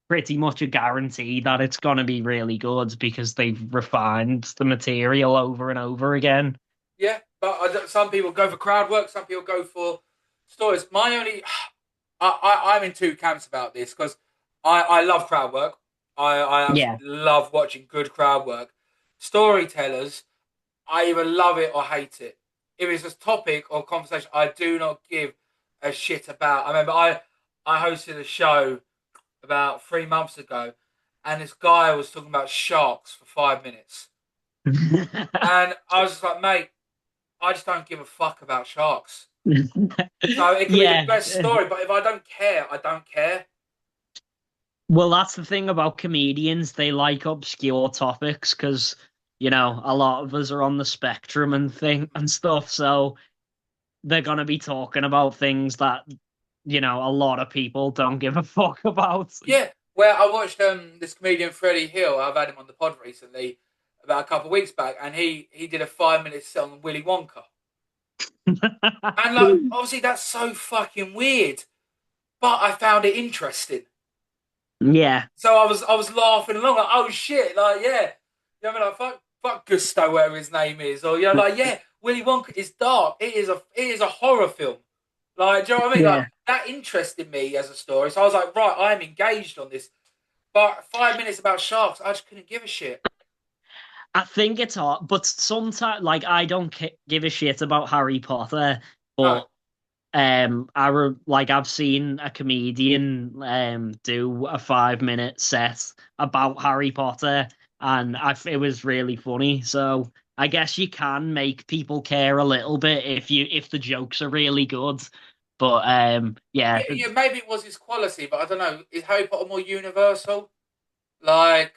pretty much a guarantee that it's going to be really good because they've refined the material over and over again. Yeah, but some people go for crowd work, some people go for stories. My only, I'm in two camps about this because I love crowd work. I Yeah. absolutely love watching good crowd work. Storytellers, I either love it or hate it. If it's a topic or conversation, I do not give a shit about. I remember I hosted a show about 3 months ago, and this guy was talking about sharks for 5 minutes, and I was just like, mate, I just don't give a fuck about sharks. So it could be the Yeah. best story, but if I don't care, I don't care. Well, that's the thing about comedians. They like obscure topics because, a lot of us are on the spectrum and stuff. So they're gonna be talking about things that, a lot of people don't give a fuck about. Yeah, well, I watched this comedian Freddie Hill. I've had him on the pod recently, about a couple of weeks back, and he did a 5 minute set on Willy Wonka. And like, obviously, that's so fucking weird, but I found it interesting. Yeah. So I was laughing along, like, oh shit, like yeah, you know, what I mean, like fuck Gusto, whatever his name is, or like yeah, Willy Wonka is dark. It is a horror film. Like, do you know what I mean? Like Yeah. that interested me as a story. So I was like, right, I'm engaged on this. But 5 minutes about sharks, I just couldn't give a shit. I think it's hard, but sometimes, like, I don't give a shit about Harry Potter, No, but I've seen a comedian do a 5 minute set about Harry Potter, and it was really funny. So I guess you can make people care a little bit if the jokes are really good. But yeah, yeah, yeah, maybe it was his quality, but I don't know. Is Harry Potter more universal? Like,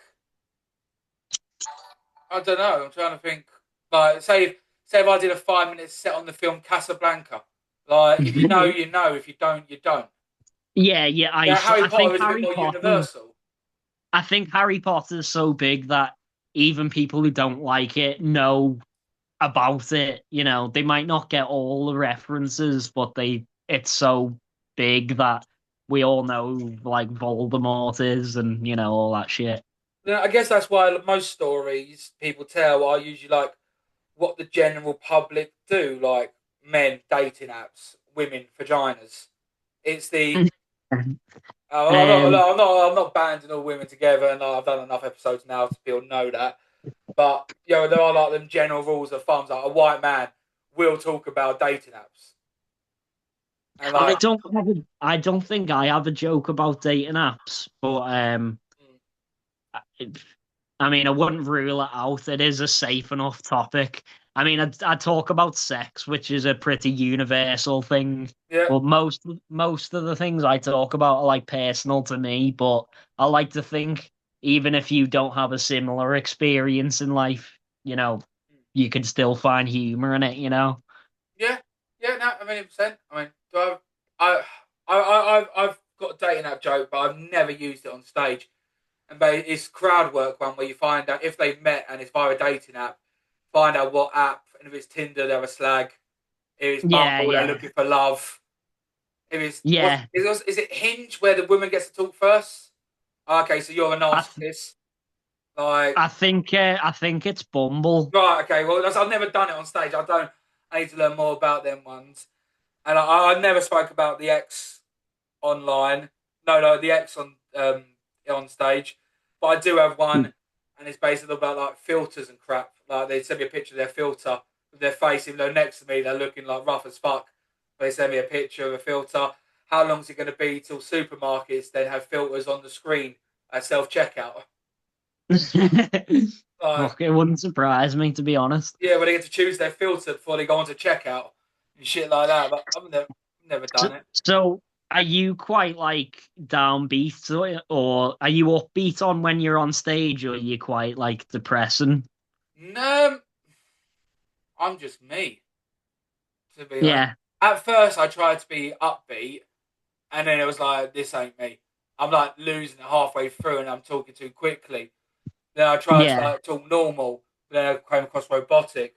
I don't know. I'm trying to think. Like, say if I did a 5 minute set on the film Casablanca. Like, if you know, you know. If you don't, you don't. yeah, yeah. Yeah, Harry I think Potter is a bit Harry more Potter. universal. I think Harry Potter is so big that even people who don't like it know about it. They might not get all the references, but it's so big that we all know like Voldemort is and all that shit. Yeah, I guess that's why most stories people tell are usually like what the general public do, like men dating apps, women vaginas. It's the Um, I'm not banding all women together, and I've done enough episodes now to people know that. But there are like them general rules of thumbs. Like a white man will talk about dating apps, and like, I don't think I have a joke about dating apps, but mm, it, I mean, I wouldn't rule it out. It is a safe enough topic. I mean, I talk about sex, which is a pretty universal thing. yeah, But most of the things I talk about are like personal to me. But I like to think, even if you don't have a similar experience in life, you can still find humor in it. yeah, yeah. No, 1,000,000%. I mean, do I've got a dating app joke, but I've never used it on stage. and it's crowd work one where you find out if they've met and it's via a dating app. Find out what app, and if it's Tinder, they're a slag. If it's Yeah, Bumble, they're yeah, looking for love. If it's yeah. is it Hinge where the woman gets to talk first? Okay, so you're a I th- narcissist. Like, I think it's Bumble. right, okay, well, I've never done it on stage. I don't. I need to learn more about them ones. And I never spoke about the X online. No, the X on stage. But I do have one, and it's basically about like filters and crap. Like they send me a picture of their filter with their face, even though next to me they're looking like rough as fuck. They send me a picture of a filter. How long is it going to be till supermarkets then have filters on the screen at self checkout? Like, Look, it wouldn't surprise me to be honest. yeah, where they get to choose their filter before they go on to checkout and shit like that. But I've never So, done it. so are you quite like downbeat or are you upbeat on when you're on stage or are you quite like depressing? No, I'm just me, to be honest. Yeah, At first, I tried to be upbeat, and then it was like, this ain't me. I'm like losing it halfway through, and I'm talking too quickly. Then I tried to yeah. like talk normal, but then I came across robotic.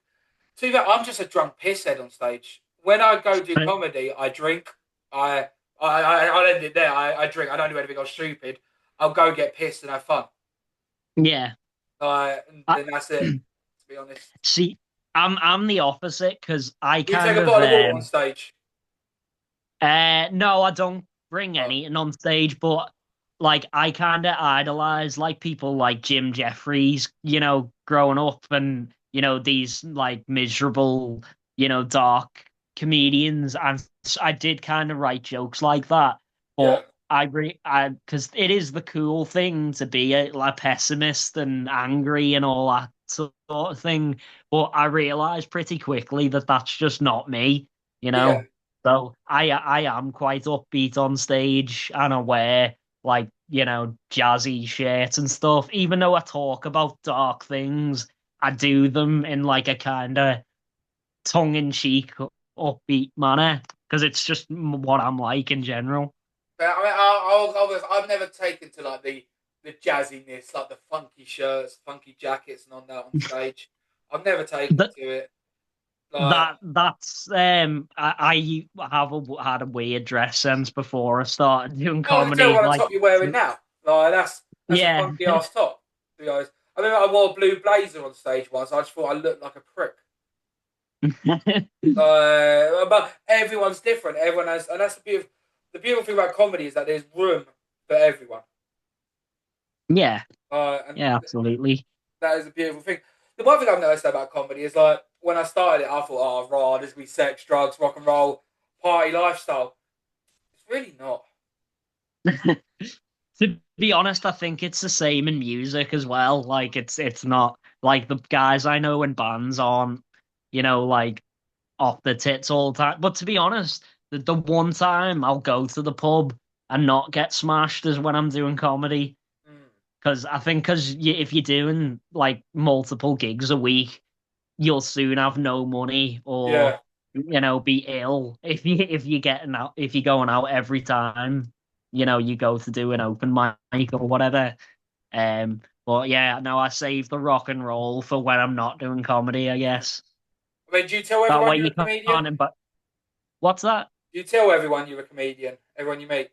To be fair, I'm just a drunk pisshead on stage. When I go do comedy, I drink. I'll end it there. I drink. I don't do anything else stupid. I'll go get pissed and have fun. Yeah. And I, then that's it. To be honest, see, I'm the opposite because I you take kind a of bottle of water on stage. no, I don't bring Oh, anything on stage, but like I kind of idolize like people like Jim Jeffries, growing up and these like miserable, dark comedians, and I did kind of write jokes like that, yeah, but I because it is the cool thing to be a like pessimist and angry and all that sort of thing, but I realized pretty quickly that that's just not me, you yeah, know. So I am quite upbeat on stage and I wear like, jazzy shirts and stuff. Even though I talk about dark things, I do them in like a kind of tongue-in-cheek, upbeat manner because it's just what I'm like in general. but I mean, I've never taken to like the jazziness, like the funky shirts, funky jackets, and on that on stage. I've never taken That to it. Like, that's had a weird dress sense before I started doing oh, I can tell comedy. what the Like, top you're wearing now. Like, that's a yeah. funky ass top. To be honest, I remember I wore a blue blazer on stage once. I just thought I looked like a prick. But everyone's different. Everyone has, and that's the beautiful thing about comedy is that there's room for everyone. Yeah, And yeah, absolutely. that is a beautiful thing. The one thing I've noticed about comedy is like when I started it, I thought, oh, raw, this will be sex, drugs, rock and roll, party lifestyle. It's really not. To be honest, I think it's the same in music as well. Like it's not like the guys I know in bands aren't, like off the tits all the time. But to be honest, the one time I'll go to the pub and not get smashed is when I'm doing comedy. Mm. Because I think if you're doing like multiple gigs a week, you'll soon have no money or Yeah, be ill if you're going out every time you go to do an open mic or whatever. But yeah, no, I save the rock and roll for when I'm not doing comedy, I yeah. guess. I mean, do you tell That everyone way you're you a comedian? can't. But what's that? Do you tell everyone you're a comedian? Everyone you meet?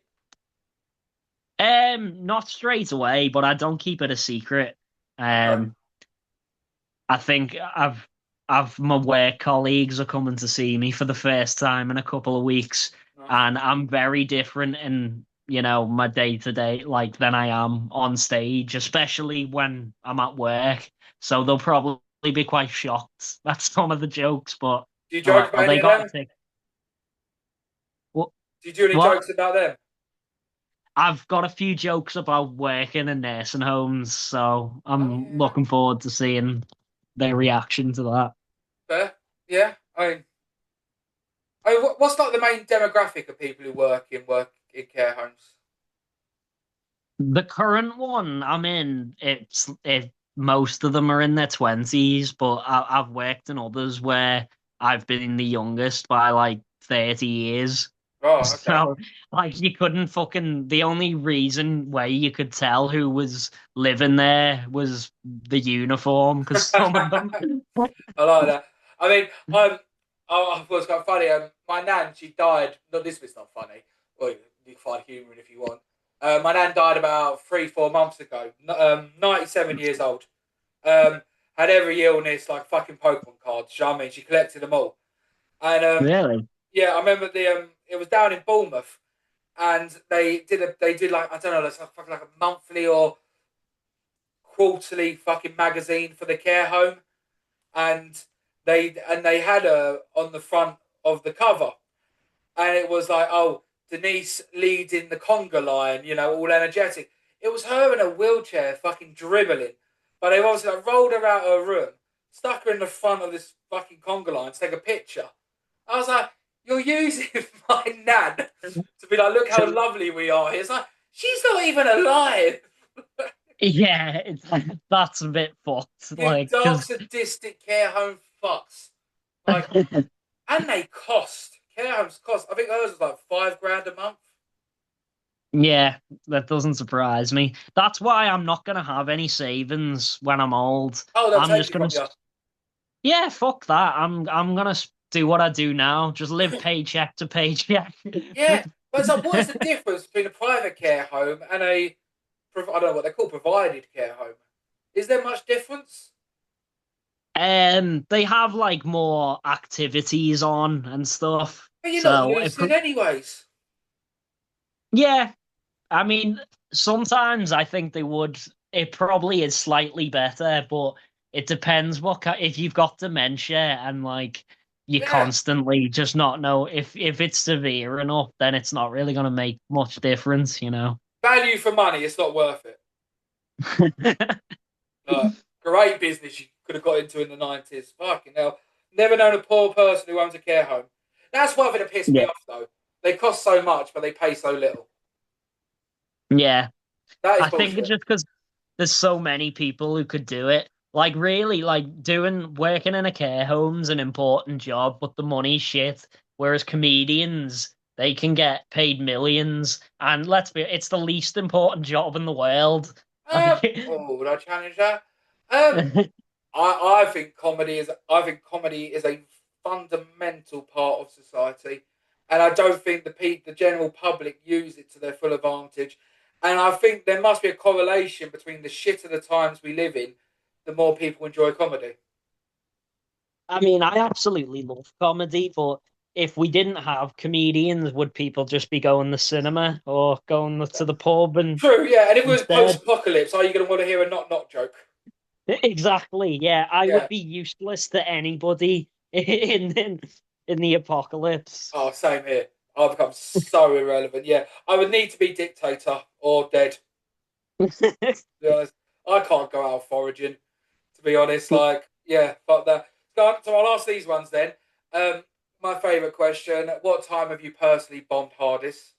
Not straight away, but I don't keep it a secret. Okay. Um, I think I've my work colleagues are coming to see me for the first time in a couple of weeks, Nice. and I'm very different in, my day to day like than I am on stage, especially when I'm at work. So they'll probably be quite shocked at some of the jokes, but Do you joke well, about any they of got to them? take what Do you do any what? jokes about them? I've got a few jokes about working in nursing homes, so Oh I'm yeah, looking forward to seeing their reaction to that. fair. Yeah, what's like the main demographic of people who work in care homes? The current one I'm in, most of them are in their 20s, but I've worked in others where I've been the youngest by like 30 years. Right. Okay. So, like, you couldn't fucking. The only reason way you could tell who was living there was the uniform, because some of them. I like that. I mean, I thought it was quite funny. My nan, she died. No, this bit's not funny. Well, you can find humour in if you want. My nan died about 3, 4 months ago. 97 years old. Um, had every illness like fucking Pokemon cards. You know what I mean? She collected them all. And Really? yeah, I remember it was down in Bournemouth, and they did like I don't know, it's like fucking like a monthly or quarterly fucking magazine for the care home, and they had her on the front of the cover, and it was like, oh, Denise leading the conga line, all energetic. It was her in a wheelchair, fucking dribbling, but they obviously like rolled her out of her room, stuck her in the front of this fucking conga line to take a picture. I was like, you're using my nan to be like, look how So, lovely we are. It's like she's not even alive. yeah, it's like, that's a bit fucked. You Like, dark, because. sadistic care home fucks. Like, and they cost. Care homes cost. I think hers was like 5 grand a month. Yeah, that doesn't surprise me. That's why I'm not gonna have any savings when I'm old. Oh, they'll I'm take just it gonna, from you. yeah, fuck that. I'm gonna do what I do now. Just live paycheck to paycheck. Yeah, but it's like, what is the difference between a private care home and I don't know what they call provided care home? Is there much difference? They have like more activities on and stuff. But you're not So lucid anyways. yeah, I mean, sometimes I think they would. It probably is slightly better, but it depends if you've got dementia and like you Yeah, constantly just not know if it's severe enough, then it's not really going to make much difference, you know. value for money. It's not worth it. Great business you could have got into in the 90s. Fucking hell. Never known a poor person who owns a care home. That's one thing that pissed me Yeah, off, though. They cost so much, but they pay so little. yeah. That is I think it's bullshit. just because there's so many people who could do it. Like really, like doing working in a care home's an important job, but the money's shit. Whereas comedians, they can get paid millions, and it's the least important job in the world. Like, Would I challenge that? Um, I think comedy is a fundamental part of society, and I don't think the general public use it to their full advantage. And I think there must be a correlation between the shit of the times we live in, the more people enjoy comedy. I mean, I absolutely love comedy, but if we didn't have comedians, would people just be going to cinema or going to the pub and True, yeah. And if it was instead? post-apocalypse, are you going to want to hear a knock-knock joke? Exactly. Yeah, I Yeah. would be useless to anybody in the apocalypse. Oh, same here. I've become so irrelevant. Yeah, I would need to be dictator or dead. To be honest, I can't go out foraging. To be honest, like, yeah, fuck that. So I'll ask these ones then. My favourite question: what time have you personally bombed hardest?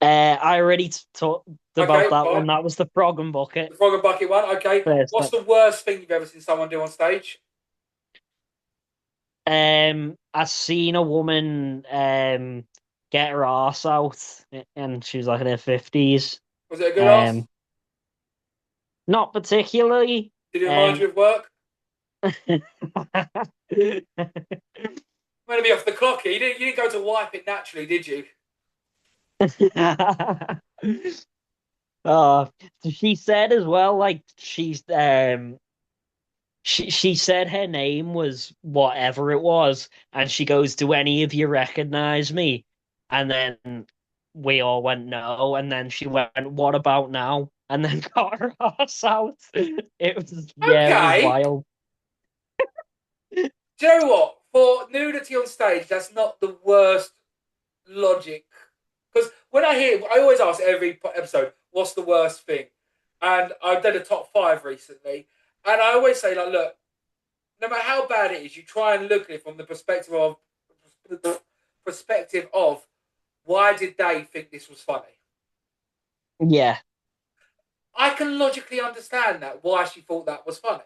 I already talked about Okay, that fine. one. That was the frog and bucket The frog and bucket one. Okay. first. What's the worst thing you've ever seen someone do on stage? I seen a woman get her ass out, and she was like in her 50s. Was it a good ass? Um, Not particularly. Did it remind Um, you of work? I'm going to be off the clock here. You didn't go to wipe it naturally, did you? Oh, she said as well, like she said her name was whatever it was, and she goes, "Do any of you recognize me?" And then we all went no, and then she went, "What about now?" And then got her ass out. It was Okay. wild. Do you know what? For nudity on stage, that's not the worst logic. Because when I always ask every episode, what's the worst thing? And I've done a top five recently. And I always say, like, look, no matter how bad it is, you try and look at it from the perspective of why did they think this was funny? Yeah, I can logically understand that, why she thought that was funny.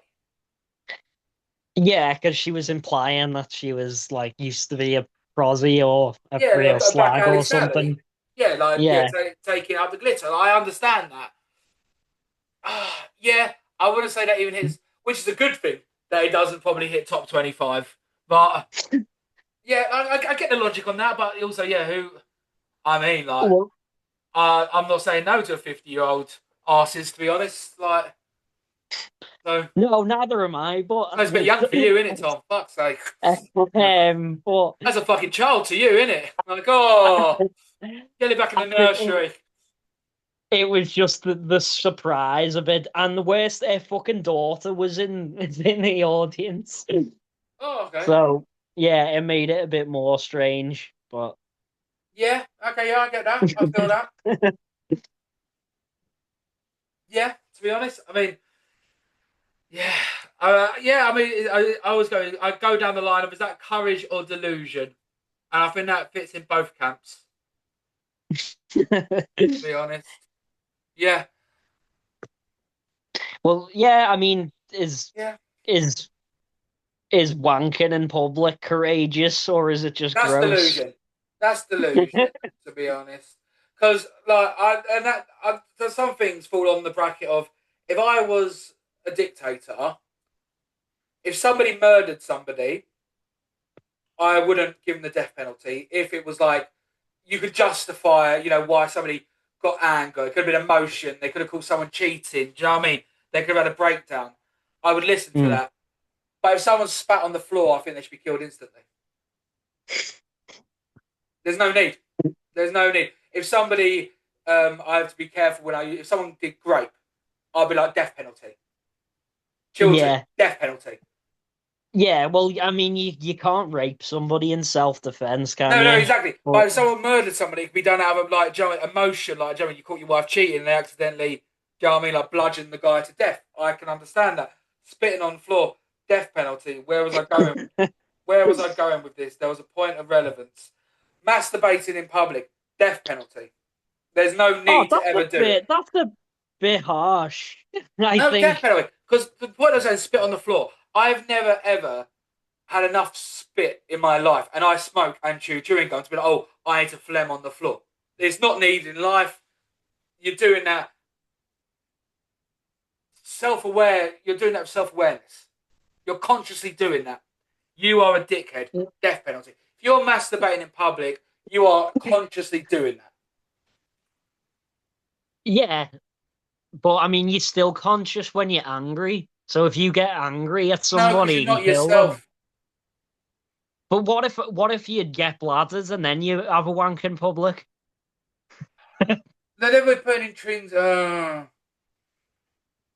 yeah, because she was implying that she was like used to be a prosy or a Yeah, real a back slag alley or Sally. something. Yeah, like yeah, Yeah. taking out the glitter. I understand that. Yeah, I wouldn't say that even hits, which is a good thing that it doesn't probably hit top 25. But yeah, I get the logic on that. But also, yeah, who? I mean, like, Well, I'm not saying no to a 50-year-old artist, to be honest. Like, so no, neither am I. But it's a bit young for you, isn't it, Tom? Fuck's sake. but As a fucking child to you, isn't it? Like, oh, get it back in the I think nursery. it was just the surprise of it, and the worst, their fucking daughter was in the audience. Oh, okay. So yeah, it made it a bit more strange. But Yeah, okay, yeah, I get that. I feel that. Yeah, to be honest, I mean, yeah, yeah. I mean, I was going. I go down the line of is that courage or delusion, and I think that fits in both camps. To be honest, yeah, well, yeah, I mean, yeah. is is wanking in public courageous or is it just That's gross? delusion. That's delusion. To be honest, because like there's some things fall on the bracket of if I was a dictator, if somebody murdered somebody, I wouldn't give them the death penalty. If it was like you could justify, why somebody got anger. It could have been emotion. They could have called someone cheating. Do you know what I mean? They could have had a breakdown. I would listen to Mm. that. But if someone spat on the floor, I think they should be killed instantly. There's no need. There's no need. If somebody, I have to be careful if someone did grape, I'll be like death penalty. Children, Yeah. death penalty. Yeah, well, I mean, you can't rape somebody in self-defense, can No, no, you? exactly. But But if someone murdered somebody, it could be done out of like, do you know what I mean, emotion, like, do you know what I mean, you caught your wife cheating and they accidentally, do you know what I mean, like bludgeon the guy to death. I can understand that. Spitting on the floor, death penalty. Where was I going? Where was I going with this? There was a point of relevance. Masturbating in public, death penalty. There's no oh, need to ever do it. that's a bit harsh. I No, death think. penalty. Because the point of saying spit on the floor, I've never ever had enough spit in my life, and I smoke and chew chewing gum to be like, oh, I need to phlegm on the floor. It's not needed in life. You're doing that self-aware. You're doing that with self-awareness. You're consciously doing that. You are a dickhead. Death penalty. If you're masturbating in public, you are consciously doing that. Yeah, but I mean, you're still conscious when you're angry. So if you get angry at No, because somebody you're and not kill them, yourself. but what if you get bladders and then you have a wank in public? Then we're putting in trends. Yeah,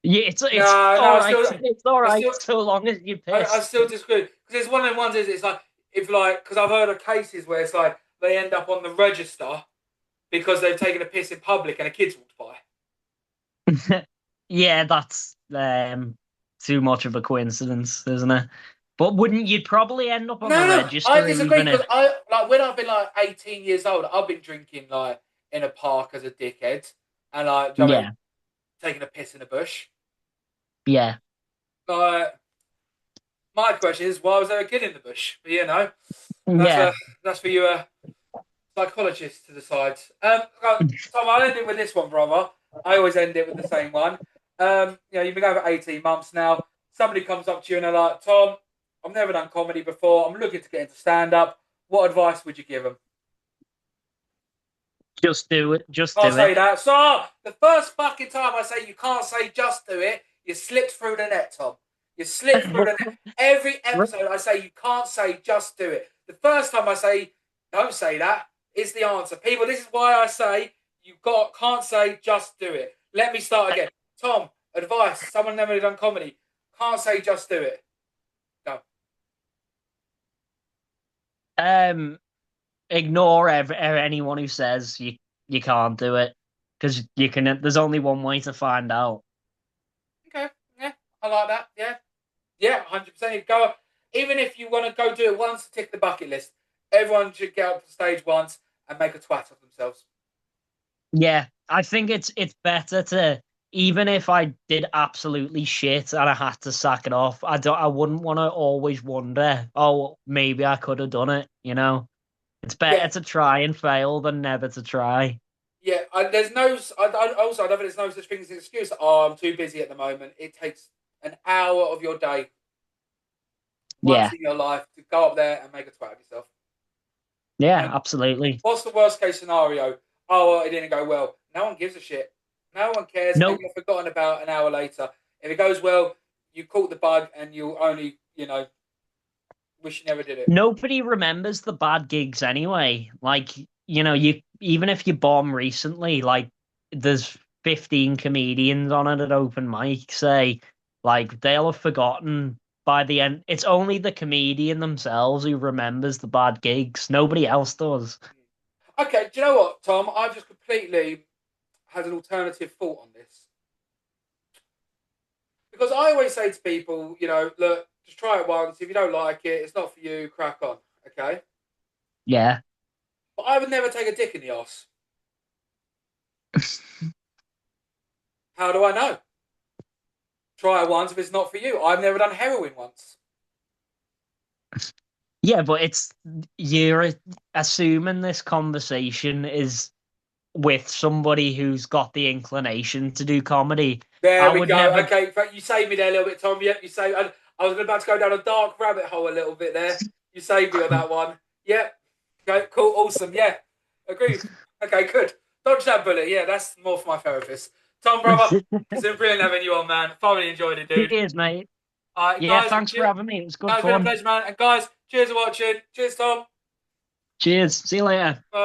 it's No, no, all right. It's all I right still, so long as you I piss. still disagree because it's one of the ones. Is it's like if like because I've heard of cases where it's like they end up on the register because they've taken a piss in public and a kid's walked by. Yeah, that's too much of a coincidence, isn't it? But wouldn't you probably end up on the No, no, I register disagree even because if? I like when I've been like 18 years old, I've been drinking like in a park as a dickhead and like, do you know what I mean, Yeah, taking a piss in a bush. yeah, Like, my question is, why was there a kid in the bush? But, that's yeah. a that's for you, psychologist to decide. Tom, I'll end it with this one, brother. I always end it with the same one. You've been going for 18 months now. Somebody comes up to you and they're like, Tom, I've never done comedy before. I'm looking to get into stand up. What advice would you give them? Just do it. Just Can't do say it. that. So, the first fucking time I say you can't say just do it, you slipped through the net, Tom. You slipped through the net. Every episode I say you can't say just do it. The first time I say don't say that is the answer. People, this is why I say can't say just do it. Let me start again. Tom, advice. Someone never done comedy. Can't say just do it. No. Um, ignore anyone who says you can't do it because you can. There's only one way to find out. Okay. Yeah. I like that. Yeah. Yeah. 100%. Go. Even if you want to go do it once to tick the bucket list, everyone should get up to stage once and make a twat of themselves. Yeah, I think it's better to even if I did absolutely shit and I had to sack it off, I wouldn't want to always wonder, oh, maybe I could have done it, you know? It's Yeah, better to try and fail than never to try. yeah. There's no. Also, I don't think there's no such thing as an excuse. Oh, I'm too busy at the moment. It takes an hour of your day once Yeah, in your life to go up there and make a twat of yourself. yeah, And absolutely. what's the worst case scenario? Oh, well, it didn't go well. No one gives a shit. No one cares, and No, you're forgotten about an hour later. If it goes well, you caught the bug, and you only, wish you never did it. nobody remembers the bad gigs anyway. Like, you even if you bomb recently, like there's 15 comedians on it at open mic, say, like they'll have forgotten by the end. It's only the comedian themselves who remembers the bad gigs. Nobody else does. Okay, do you know what, Tom? I've just completely had an alternative thought on this because I always say to people, look, just try it once. If you don't like it, it's not for you. Crack on, okay? Yeah. But I would never take a dick in the arse. How do I know? Try it once if it's not for you. I've never done heroin once. Yeah, but you're assuming this conversation is with somebody who's got the inclination to do comedy. There I we would go. never. Okay, you saved me there a little bit, Tom. Yep, you saved. I was about to go down a dark rabbit hole a little bit there. You saved me on that one. Yep. Okay, cool, awesome. Yeah, agreed. Okay, good. Dodge that bullet. Yeah, that's more for my therapist. Tom, brother, it's been brilliant having you on, man. Thoroughly enjoyed it, dude. Cheers, mate. All right, Yeah, guys. thanks for having me. It was good It's been a fun. pleasure, man. And guys, cheers for watching. Cheers, Tom. Cheers. See you later. Bye.